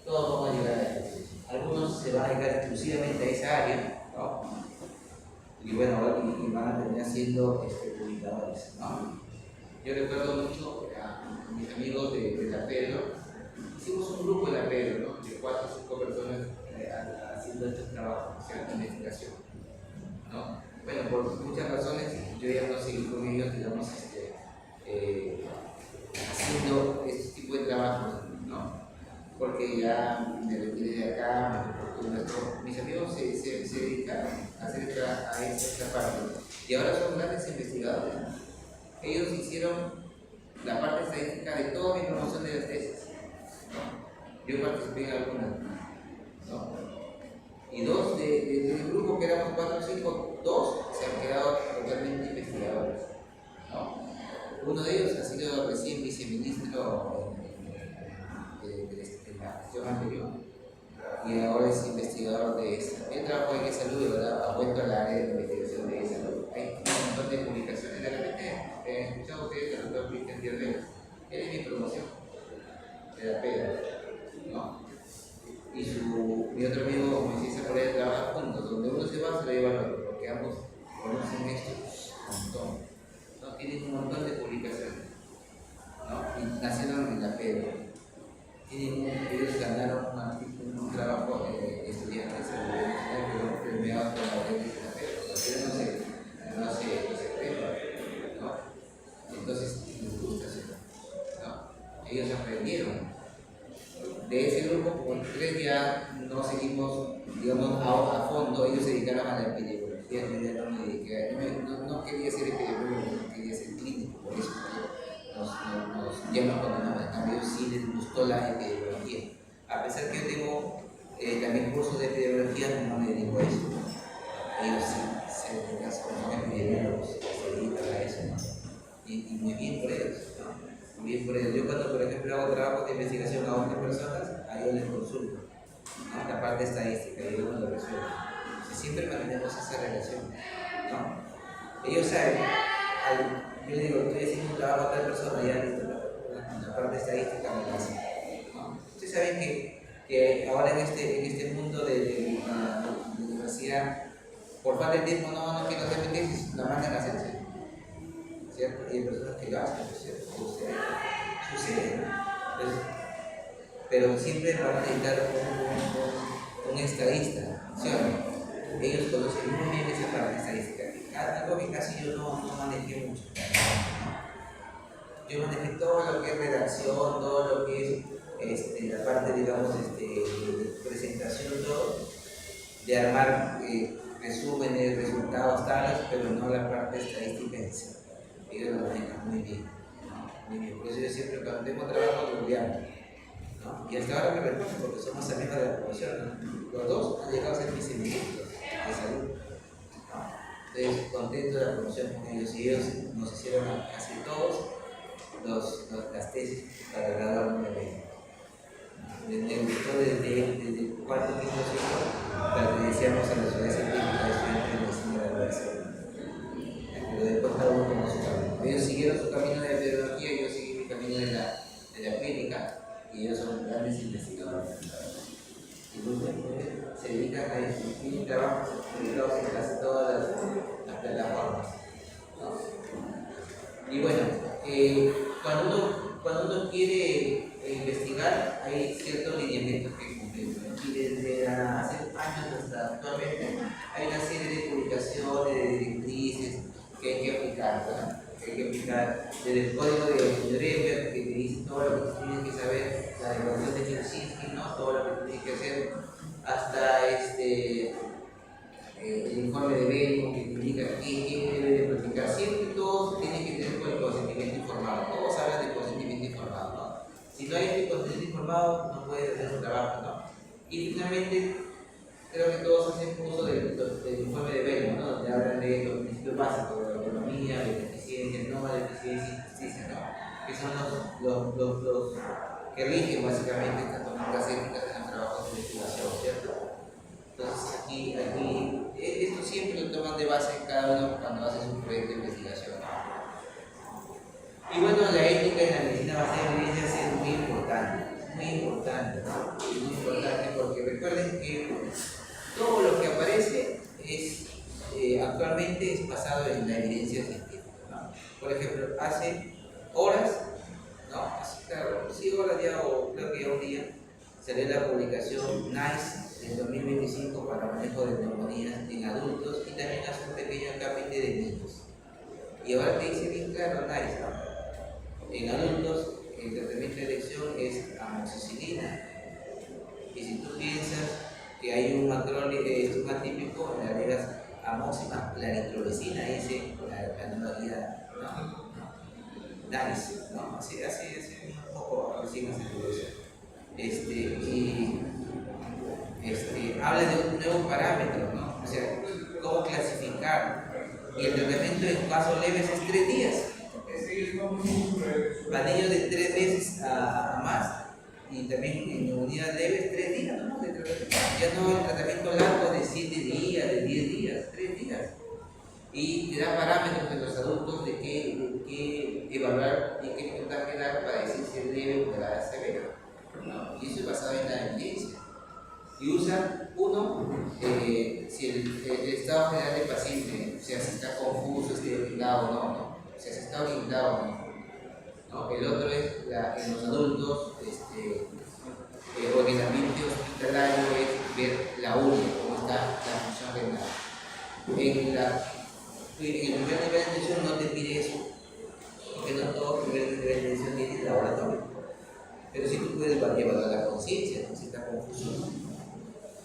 S2: Todos vamos a llegar a eso. Algunos se van a dedicar exclusivamente a esa área, ¿no? Y bueno, y van a terminar siendo publicadores, ¿no? Yo recuerdo mucho a mis amigos de la Pedro, hicimos un grupo en la Pedro, ¿no? De 4 o 5 personas haciendo estos trabajos, ¿cierto? Investigación, ¿no? Bueno, por muchas razones yo ya no seguí con ellos, digamos, haciendo este tipo de trabajos, ¿no? Porque ya me retiré de acá, mis amigos se dedicaron a hacer esta parte y ahora son grandes investigadores. Ellos hicieron la parte estadística de toda mi promoción de las tesis, ¿no? Yo participé en algunas, ¿no? Y dos del grupo que éramos 4 o 5, 2 se han quedado totalmente investigadores, ¿no? Uno de ellos ha sido recién viceministro de la gestión anterior y ahora es investigador de esa. Él trabajó en salud, ¿verdad? Ha vuelto al área de investigación de salud. Hay un montón de publicaciones de repente. He escuchado ustedes al doctor Cristian Díaz Vélez. Él es mi promoción de la PEDA, ¿no? Y mi otro amigo Moisés por ahí trabaja juntos. Donde uno se va, se lo lleva al otro, porque ambos conocen esto un montón, ¿no? Tienen un montón de publicaciones, ¿no? Y nacieron en la PEDA. Ellos ganaron un trabajo estudiantil premiado por la ley de la PEDA. No se premia, ¿no? Entonces les gusta hacerlo, ¿no? Ellos aprendieron. De ese grupo, como 3 ya no seguimos, digamos, a fondo. Ellos se dedicaron a la epidemiología. Yo ya no me dediqué, no quería ser epidemiólogo, no quería ser clínico, por eso ya nos condenamos. En cambio, sí les gustó la epidemiología. A pesar que yo tengo también cursos de epidemiología, no me dedico a eso. Ellos sí se dedican, son epidemiólogos, se dedican a eso, ¿no? Y muy bien por ellos, ¿no? Muy bien por ellos. Yo cuando, por ejemplo, hago trabajos de investigación a otras personas, a ellos les consulto, ¿no? La parte estadística, y ellos lo resuelven. Siempre mantenemos esa relación, ¿no? Ellos saben, yo digo, estoy haciendo un trabajo a tal persona, ya listo, la parte estadística me la hace, ¿no? Ustedes saben que ahora en este mundo de la universidad, por falta de tiempo no quiero hacer mi tesis, la mandan a hacer, ¿cierto? Y hay personas que lo hacen, ¿cierto? Sucede, ¿no? Pero siempre van a necesitar un estadista, ¿cierto? Ellos conocen muy bien esa parte estadística, algo que casi yo no manejé mucho. Yo manejé todo lo que es redacción, todo lo que es la parte, digamos, de presentación, todo, de armar resúmenes, resultados, tablas, pero no la parte estadística en sí. Ellos lo manejan muy bien, ¿no? Muy bien. Por eso yo siempre cuando tengo trabajo lo llamo, ¿no? Y hasta ahora me recuerdo porque somos amigos de la promoción, ¿no? Los dos han llegado a ser viceministros de salud, ¿no? Entonces, contento de la promoción con ellos, y ellos nos hicieron casi todos las tesis para graduarnos de ley. Desde el cuarto, quinto, sexto, pertenecíamos a la sociedad científica de estudiantes de medicina de la universidad. Pero después cada uno tomó su camino. Ellos siguieron su camino de epidemiología, yo seguí mi camino de la clínica, y ellos son grandes investigadores. Y se dedican a eso, tienen trabajos dedicados en casi todas las plataformas, ¿no? Y bueno, cuando uno quiere investigar, hay ciertos lineamientos que cumplir, ¿no? Y desde hace años hasta actualmente hay una serie de publicaciones, de directrices que hay que aplicar, ¿no? Que hay que aplicar desde el código de Nuremberg, que te dice todo lo que tienes que saber, la declaración de Helsinki, ¿no? Todo lo que tienes que hacer, hasta el informe de Bellman, que te indica qué debe de practicar. Siempre todos tienen que tener el consentimiento informado. Todos hablan de consentimiento informado, ¿no? Si no hay este consentimiento informado, no puedes hacer un trabajo, ¿no? Y finalmente, creo que todos hacen uso del informe de Bellman, ¿no? Donde hablan de los principios básicos de la autonomía, de la eficiencia, no la eficiencia y justicia, ¿no? Que son los que rigen básicamente estas conductas éticas en los trabajos de investigación, ¿cierto? Entonces aquí esto siempre lo toman de base cada uno cuando hace su proyecto de investigación. Y bueno, la ética en la medicina basada en evidencias es muy importante, ¿no? Muy importante porque recuerden que todo lo que aparece actualmente es basado en la evidencia científica, ¿no? Por ejemplo, hace creo que ya un día, salió la publicación NICE del 2025 para manejo de neumonías en adultos y también hace un pequeño capítulo de niños. Y ahora te dice bien claro NICE, ¿no? En adultos el tratamiento de elección es amoxicilina. Y si tú piensas que hay un acrónimo atípico, le agregas amoxicilina, la nitroglicina, dice la nueva guía, ¿no? NICE, ¿no? Así un poco, así más eso. Habla de un nuevo parámetro, ¿no? O sea, cómo clasificar. Y el tratamiento en casos leves es 3 días. Para niños de 3 meses a más. Y también en neumonías leves 3 días, ¿no? De tratamiento. Ya no el tratamiento largo de 7 días, de 10 días, 3 días. Y te da parámetros de los adultos de qué evaluar y qué puntaje dar para decir si es leve o grave severo, ¿no? Y eso es basado en la evidencia. Y usa, si el estado general del paciente, o sea, si está confuso, si está orientado o no, o sea, si está orientado o no. El otro es en los adultos, o en el ambiente hospitalario, es ver la urea, cómo está la función renal. En el primer nivel de atención no te pide eso, porque no todo el primer nivel de atención tiene laboratorio. Pero sí tú puedes evaluar la conciencia, ¿no? Si está confuso.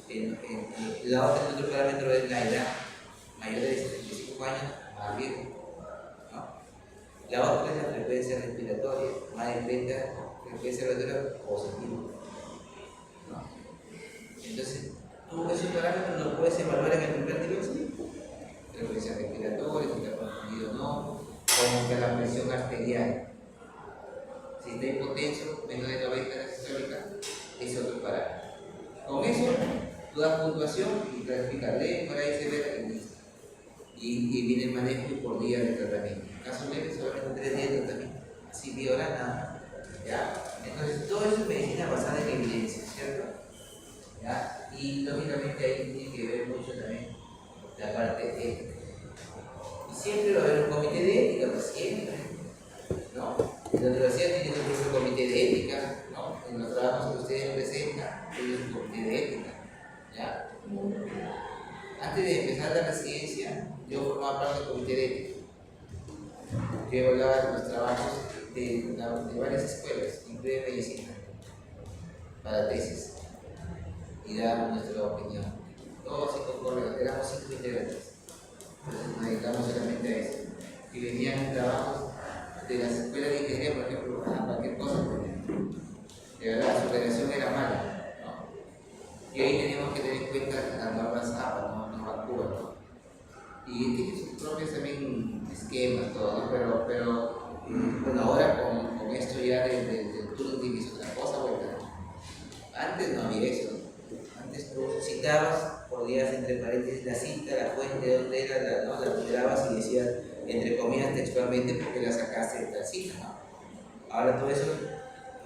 S2: El otro parámetro es la edad, mayor de 75 años, más viejo, ¿no? La otra es la frecuencia respiratoria, más de 30 frecuencia respiratoria positiva, ¿no? Entonces, tú esos parámetros los puedes evaluar en el primer nivel, ¿sí? Frecuencia respiratoria, si está confundido o no, cómo está la presión arterial. Si está hipotenso, menos de 90 en la sistólica, es otro parámetro. Con eso, tú das puntuación y clasificas leve, por ahí se ve la lista. Y viene el manejo por día de tratamiento. En caso leve, solamente 3 días de tratamiento. Así de hora nada. ¿Ya? Entonces, todo eso es medicina basada en evidencia, ¿cierto? ¿Ya? Y lógicamente ahí tiene que ver mucho también la parte ética. Y siempre va a haber un comité de ética, pues siempre, ¿no? En la universidad tiene su propio comité de ética, ¿no? En los trabajos que ustedes presentan, tienen un comité de ética, ¿ya? Antes de empezar la residencia, yo formaba parte del comité de ética. Yo evaluaba los trabajos de varias escuelas, incluida medicina, para tesis, y dábamos nuestra opinión. Todos 5 colegas, éramos 5 integrantes. Entonces nos dedicamos solamente a eso. Y venían trabajos de las escuelas de ingeniería, por ejemplo, a cualquier cosa, de verdad su relación era mala, ¿no? Y ahí teníamos que tener en cuenta las normas APA, ¿no? Normas Cuba, ¿no? Y tiene sus propios también esquemas, todo, ¿no? Pero bueno, ahora con esto ya del Turing es otra cosa, bueno, antes no había eso. Antes tú citabas, podías entre paréntesis la cita, la fuente de dónde era, ¿no? La mirabas y decías, entre comillas, textualmente, porque la sacaste de tal cita, ¿no? Ahora todo eso,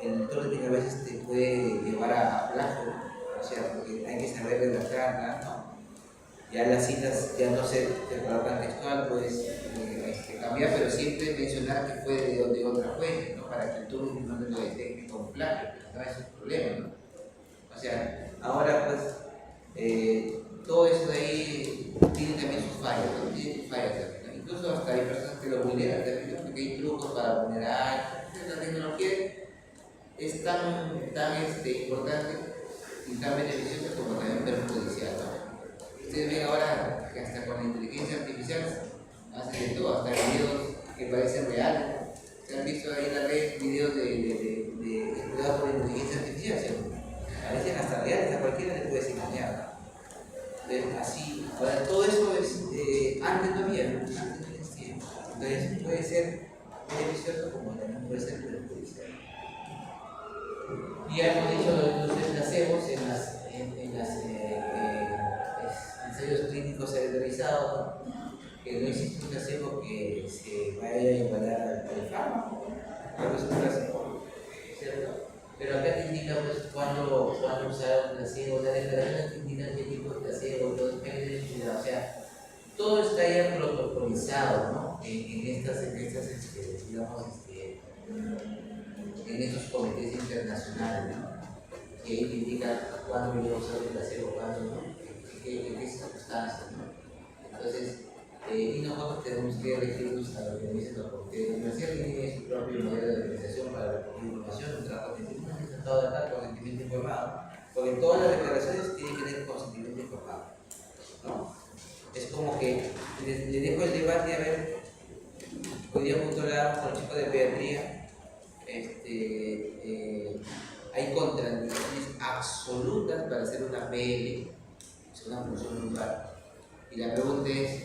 S2: el Turing a veces te puede llevar a plagio, o sea, porque hay que saber redactar, ¿no? Ya las citas ya no se te colocan textual, puedes cambiar, pero siempre mencionar que fue de otra fuente, ¿no? Para que el Turing no te lo detecte como plagio, no es un problema, ¿no? O sea, ahora pues todo eso de ahí tiene también sus fallas, ¿no? Tiene sus fallas también, ¿no? Incluso hasta hay personas que lo vulneran también, ¿no? Porque hay trucos para vulnerar. La tecnología es tan importante y tan beneficiosa como también perjudicial, ¿no? Ustedes ven ahora que hasta con la inteligencia artificial hacen de todo, hasta videos que parecen reales. ¿Se han visto ahí en la red videos de estudiados por inteligencia artificial? ¿Cierto? Parecen hasta reales, a cualquiera le puedes engañar. Así, ahora todo eso es, antes no había, antes no existía. Entonces puede ser beneficioso como también puede ser perjudicial. Y ya hemos dicho los placebos en las ensayos clínicos realizados, que no existe un placebo que se vaya a igualar al fármaco, pero es un placebo, ¿cierto? Pero acá te indica pues cuándo usar el placebo, la declaración te indica qué tipo de placebo, todo depende de la utilidad, o sea, todo está ya protocolizado, ¿no? En estas digamos, en esos comités internacionales, ¿no? Que ahí te indica cuándo yo usar el placebo, cuándo no, en qué circunstancias, ¿no? Entonces, y nosotros tenemos que elegirnos a lo que dicen los comités. La universidad tiene su propio modelo de organización para recoger información, un trabajo científico presentado de acá, consentimiento informado, porque todas las declaraciones tienen que tener consentimiento informado, ¿no? Es como que le dejo el debate a ver. Hoy día justo hablábamos con los chicos de pediatría. Hay contraindicaciones absolutas para hacer una PL, una punción lumbar. Y la pregunta es,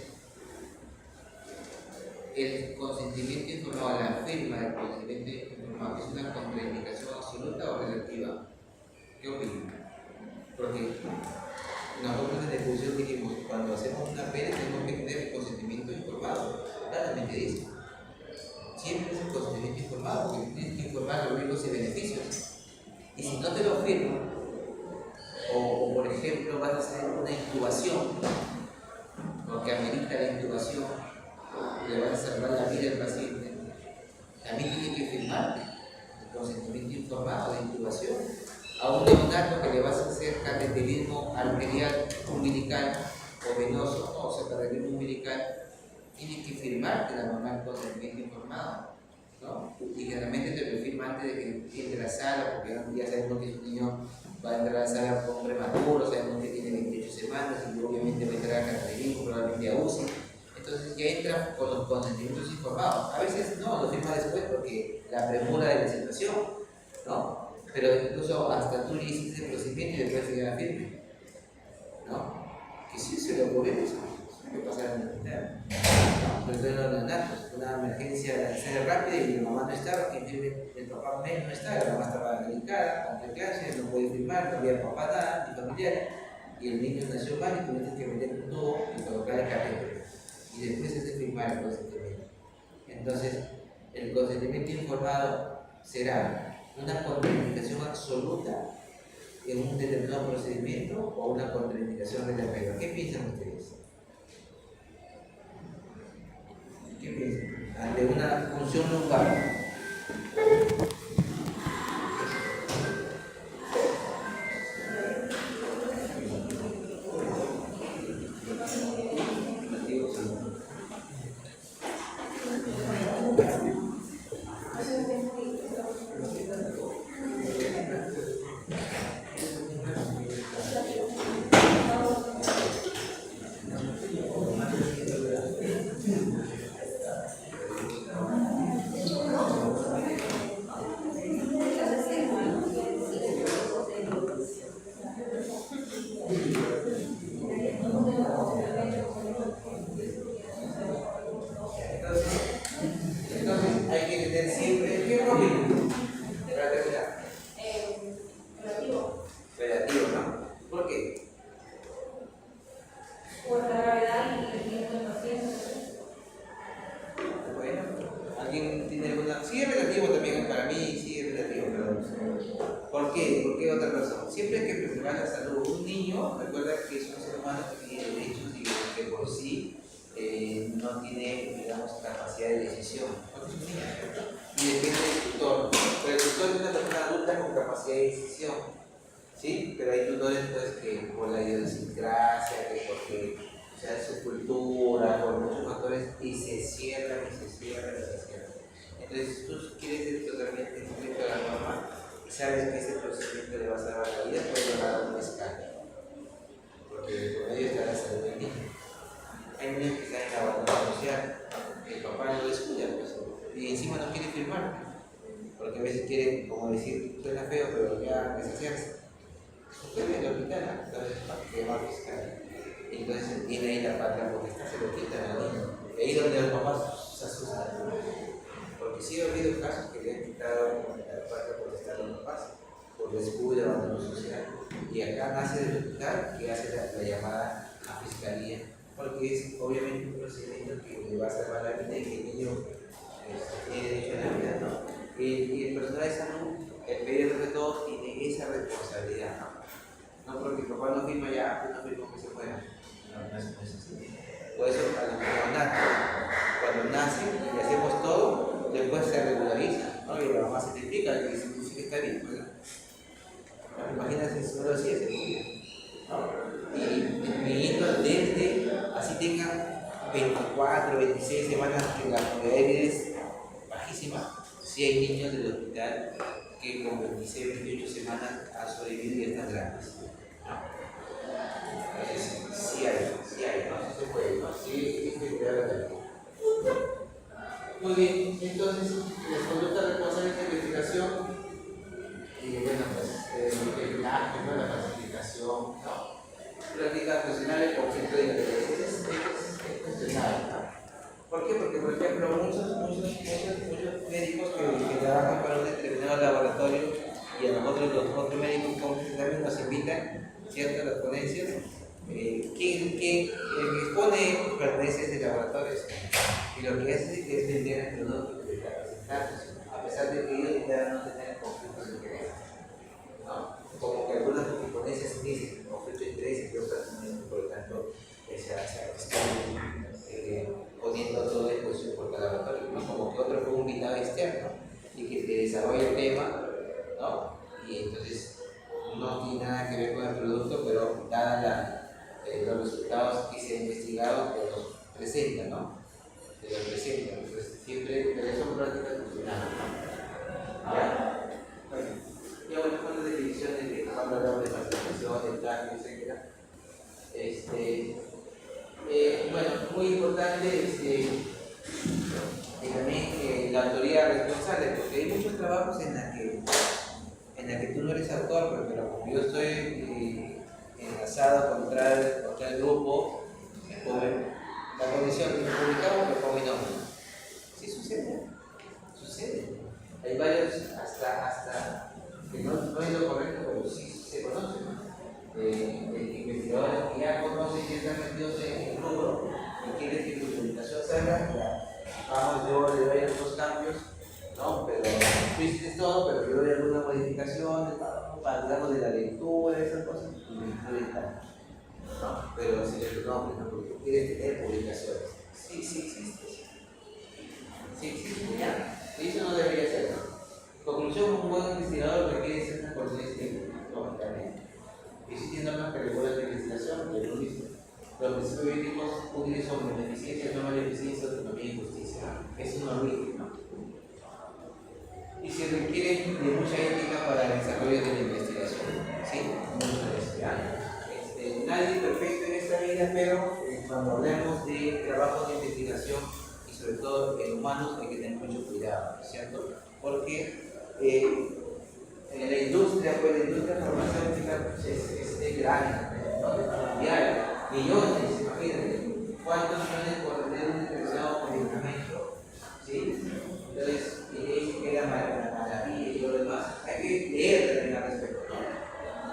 S2: ¿el consentimiento informado, la firma del consentimiento informado, es una contraindicación absoluta o relativa? ¿Qué opinan? Porque nosotros en la discusión dijimos, cuando hacemos una PL tenemos que tener el consentimiento informado. Claramente dice. Siempre es el consentimiento informado, porque tienes que informar los riesgos y beneficios. Y si no te lo firmo, o por ejemplo vas a hacer una intubación, lo que amerita la intubación, le vas a salvar la vida al paciente, también tiene que firmarte el consentimiento informado de intubación. A un neonato que le vas a hacer cateterismo arterial umbilical o venoso, o sea, cateterismo umbilical, tienes que firmarte la mamá el consentimiento informado, ¿no? Y generalmente te lo firma antes de que entre a la sala, porque ya sabemos que su niño va a entrar a la sala con prematuro, sabemos que tiene 28 semanas y obviamente va a entrar a cateterismo, probablemente a UCI. Entonces ya entra con los consentimientos informados. A veces no, lo firma después porque la premura de la situación, ¿no? Pero incluso hasta tú le hiciste el procedimiento y después se queda firme, ¿no? Que sí se le ocurre eso. ¿Qué pasa en el hospital? No, sobre todo en los neonatos, una emergencia de necesidad rápida y la mamá no estaba, el papá no estaba, la mamá estaba delicada, con clase, no puede firmar, no había papá nada, ni familiares, y el niño nació mal y tú tienes que meter un tubo y colocar el catéter. Y después es de firmar el consentimiento. Entonces, el consentimiento informado será una contraindicación absoluta en un determinado procedimiento o una contraindicación relativa. ¿Qué piensan ustedes? ¿Qué piensan? Ante una punción lumbar. ¿Sí? Pero hay tutores pues, que por la idiosincrasia, que porque o sea, su cultura, por muchos factores, y se cierran. Entonces, si tú quieres ir totalmente estricto a la norma y sabes que ese procedimiento le va a salvar la vida, puedes llevar a un escala. Porque por ello está la salud del niño. Hay niños que están en abandono social, el papá no lo descuida, pues, y encima no quiere firmar. Porque a veces quiere, como decir, suena feo, pero ya deshacerse. Usted en el hospital, entonces, que va a fiscal. Entonces tiene ahí la patria potestad, se lo quitan al niño. Y ahí es donde los papás se asustan. Porque sí ha habido casos que le han quitado la patria potestad a los papás por descuido, abandono social. Y acá nace el hospital que hace la llamada a fiscalía. Porque es obviamente un procedimiento que le va a salvar la vida y que el niño tiene derecho a la vida, ¿no? Y el personal de salud, el pediatra de todo, tiene esa responsabilidad, ¿no? Porque el papá no firma ya, no firma que se muera. No es así. Por eso, a los neonatos, cuando nacen y hacemos todo, después se regulariza. ¿no? Y la mamá se identifica y dice, pues sí que está bien, pues, ¿no? Imagínate si no lo hacía, ¿no? Y mi hijo desde, así tenga 24, 26 semanas, que la probabilidad es bajísima. Si hay niños del hospital que con 26, 28 semanas han sobrevivido y están grandes, ¿no? Entonces, sí hay, ¿no? Sí se puede, ¿no? Sí, hay que cuidar la vida. Muy bien, entonces, las conductas responsables de investigación, y bueno, pues, el plagio, ¿no? La falsificación, ¿no? Prácticas profesionales por ciento de intereses, es cuestionable, ¿no? ¿Por qué? Porque, por ejemplo, muchos médicos que trabajan para un determinado laboratorio y a nosotros los otros médicos como también nos invitan, ¿cierto?, a las ponencias. ¿Quién expone pertenece a ese laboratorio? Y lo que hace es vender el producto que está presentando, a pesar de que ellos puedan no tener conflictos de interés, ¿no? Como que algunas ponencias dicen conflicto de interés y otras no, por lo tanto, están poniendo todo a disposición por cada laboratorio, ¿no? Como que otro fue un invitado externo y que te desarrolla el tema, ¿no? Y entonces no tiene nada que ver con el producto, pero dada los resultados que se han investigado, te los presenta, ¿no? Te los presenta, entonces siempre, pero son prácticas funcionales, ¿no? ¿Ya? Bueno, ya bueno, con las definiciones de cuando hablamos de falsificación, de plagio, etc. Bueno, muy importante también la autoría responsable, porque hay muchos trabajos en la que tú no eres autor, pero como yo estoy enlazado contra el grupo, la condición que me publicamos me pongo mi nombre. Sí sucede. Hay varios, hasta que no es lo correcto, pero sí se conocen, ¿no? Investigadores que ya conocen y están metidos en el grupo y quieren que su publicación salga, yo le doy algunos cambios, ¿no? Pero tú hiciste todo, pero yo doy algunas modificaciones, digamos, de la lectura, esas cosas, y me incluyen tanto, ¿no? Pero si le nombres, ¿no? Porque quieres tener publicaciones. Sí existe, ¿ya? Y eso no debería ser, ¿no? Conclusión, un buen investigador requiere ciertas condiciones técnicas, existen normas que regulan la investigación, que lo dice. Los principios bíblicos útiles son beneficencia, no maleficencia, autonomía y justicia. Eso no lo dice, ¿no? Y se requiere de mucha ética para el desarrollo de la investigación, ¿sí? Mucha ética. Nadie es perfecto en esta vida, pero cuando hablamos de trabajo de investigación y sobre todo en humanos hay que tener mucho cuidado, ¿cierto? Porque en la industria farmacéutica es grande, ¿no? Mundial, millones, imagínate, ¿cuántos millones por tener un determinado medicamento? ¿Sí? Entonces, que era maravilla y lo demás, hay que leer también al respecto, ¿no?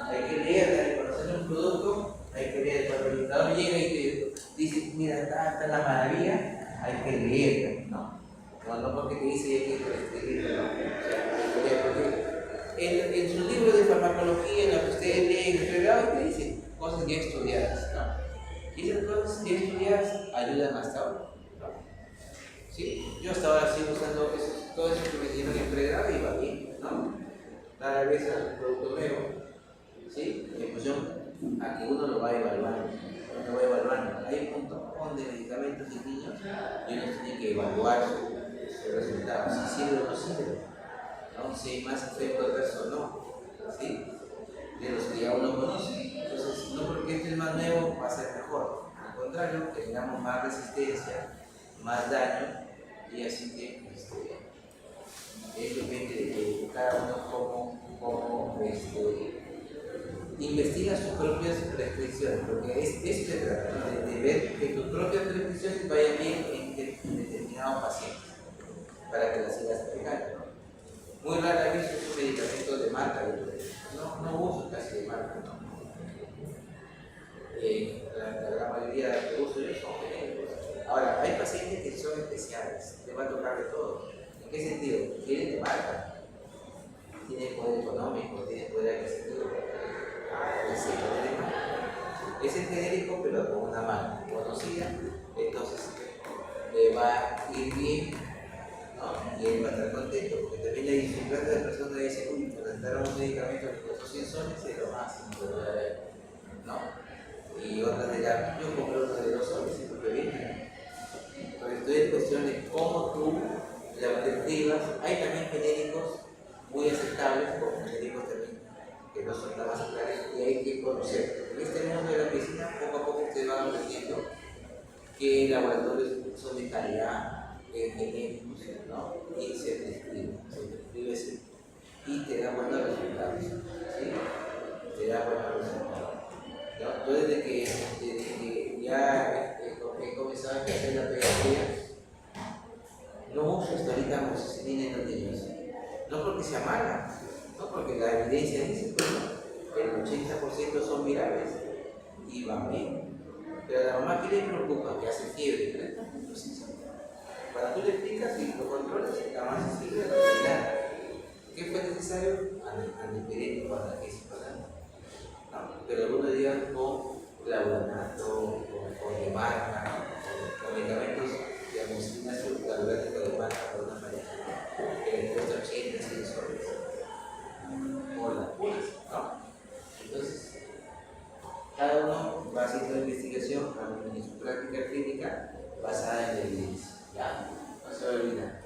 S2: Hay que leer, hay que conocer un producto, hay que leer. Cuando el invitador llega y te dice, mira, está la maravilla, hay que leer, ¿no? No porque te dice que hay que leer, ¿no? En su libro de farmacología, en lo que ustedes leen, en el grado, te dicen cosas ya estudiadas, ¿no? Y esas cosas ya estudiadas ayudan hasta ahora, ¿no? ¿Sí? Yo hasta ahora sigo usando todo eso que me dieron en pregrado y va bien, ¿no? Cada vez al producto nuevo, ¿sí? En función a que uno lo va evaluando. Hay un montón de medicamentos y niños y uno tiene que evaluar sus resultados, si sirve o no sirve. ¿No? Si hay más efecto adverso o no, ¿sí? De los que ya uno conoce. Entonces, no porque este es más nuevo va a ser mejor. Al contrario, tengamos más resistencia, más daño, y así que es depende de cada uno cómo investiga sus propias prescripciones, porque eso se trata, ¿no? de ver que tus propias prescripciones vayan bien en determinados pacientes, para que las sigas aplicando, ¿no? Muy rara vez uso medicamentos de marca, no uso casi de marca, ¿no? La gran mayoría que uso yo son genéricos. Ahora, hay pacientes que son especiales, les va a tocar de todo. ¿En qué sentido? Tienen de marca, tienen poder económico, tienen poder adquisitivo. Es el genérico, pero con una marca conocida, entonces le va a ir bien, ¿no? Y él va a estar contento, porque también la dificultad de la persona dice, uy, presentaron un medicamento que costó 100 soles y lo máximo, pero no. Y otras de ya, yo compré uno de 2 soles y lo que viene. Entonces, esto es cuestión de cómo tú la describas. Hay también genéricos muy aceptables, como genéricos también que no son tan aceptables y hay que conocer. En este mundo de la medicina, poco a poco ustedes van aprendiendo que laboratorios son de calidad, genéricos, ¿no? Y se prescribe sí, y te da buenos resultados. ¿Sí? Te da buenos resultados. ¿No? Yo desde que ya he comenzado a hacer la pedagogía, no uso hasta ahorita amoxicilina en los niños. No porque sea mala, no porque la evidencia dice que el 80% son virales y van bien. Pero a la mamá, ¿qué le preocupa? Que hace fiebre, ¿no? Cuando tú le explicas y lo controlas, la mamá se sigue la realidad. ¿Qué fue necesario? Antipirético, analgésico, ¿no? Pero algunos días con clavulanato, con demarca, con medicamentos de amoxicilina clavulanato de demarca para una pareja que le cuesta 80, 100 soles por las puras, ¿no? Entonces, cada uno va haciendo investigación en su práctica clínica basada en la evidencia, ¿ya? No se va a olvidar.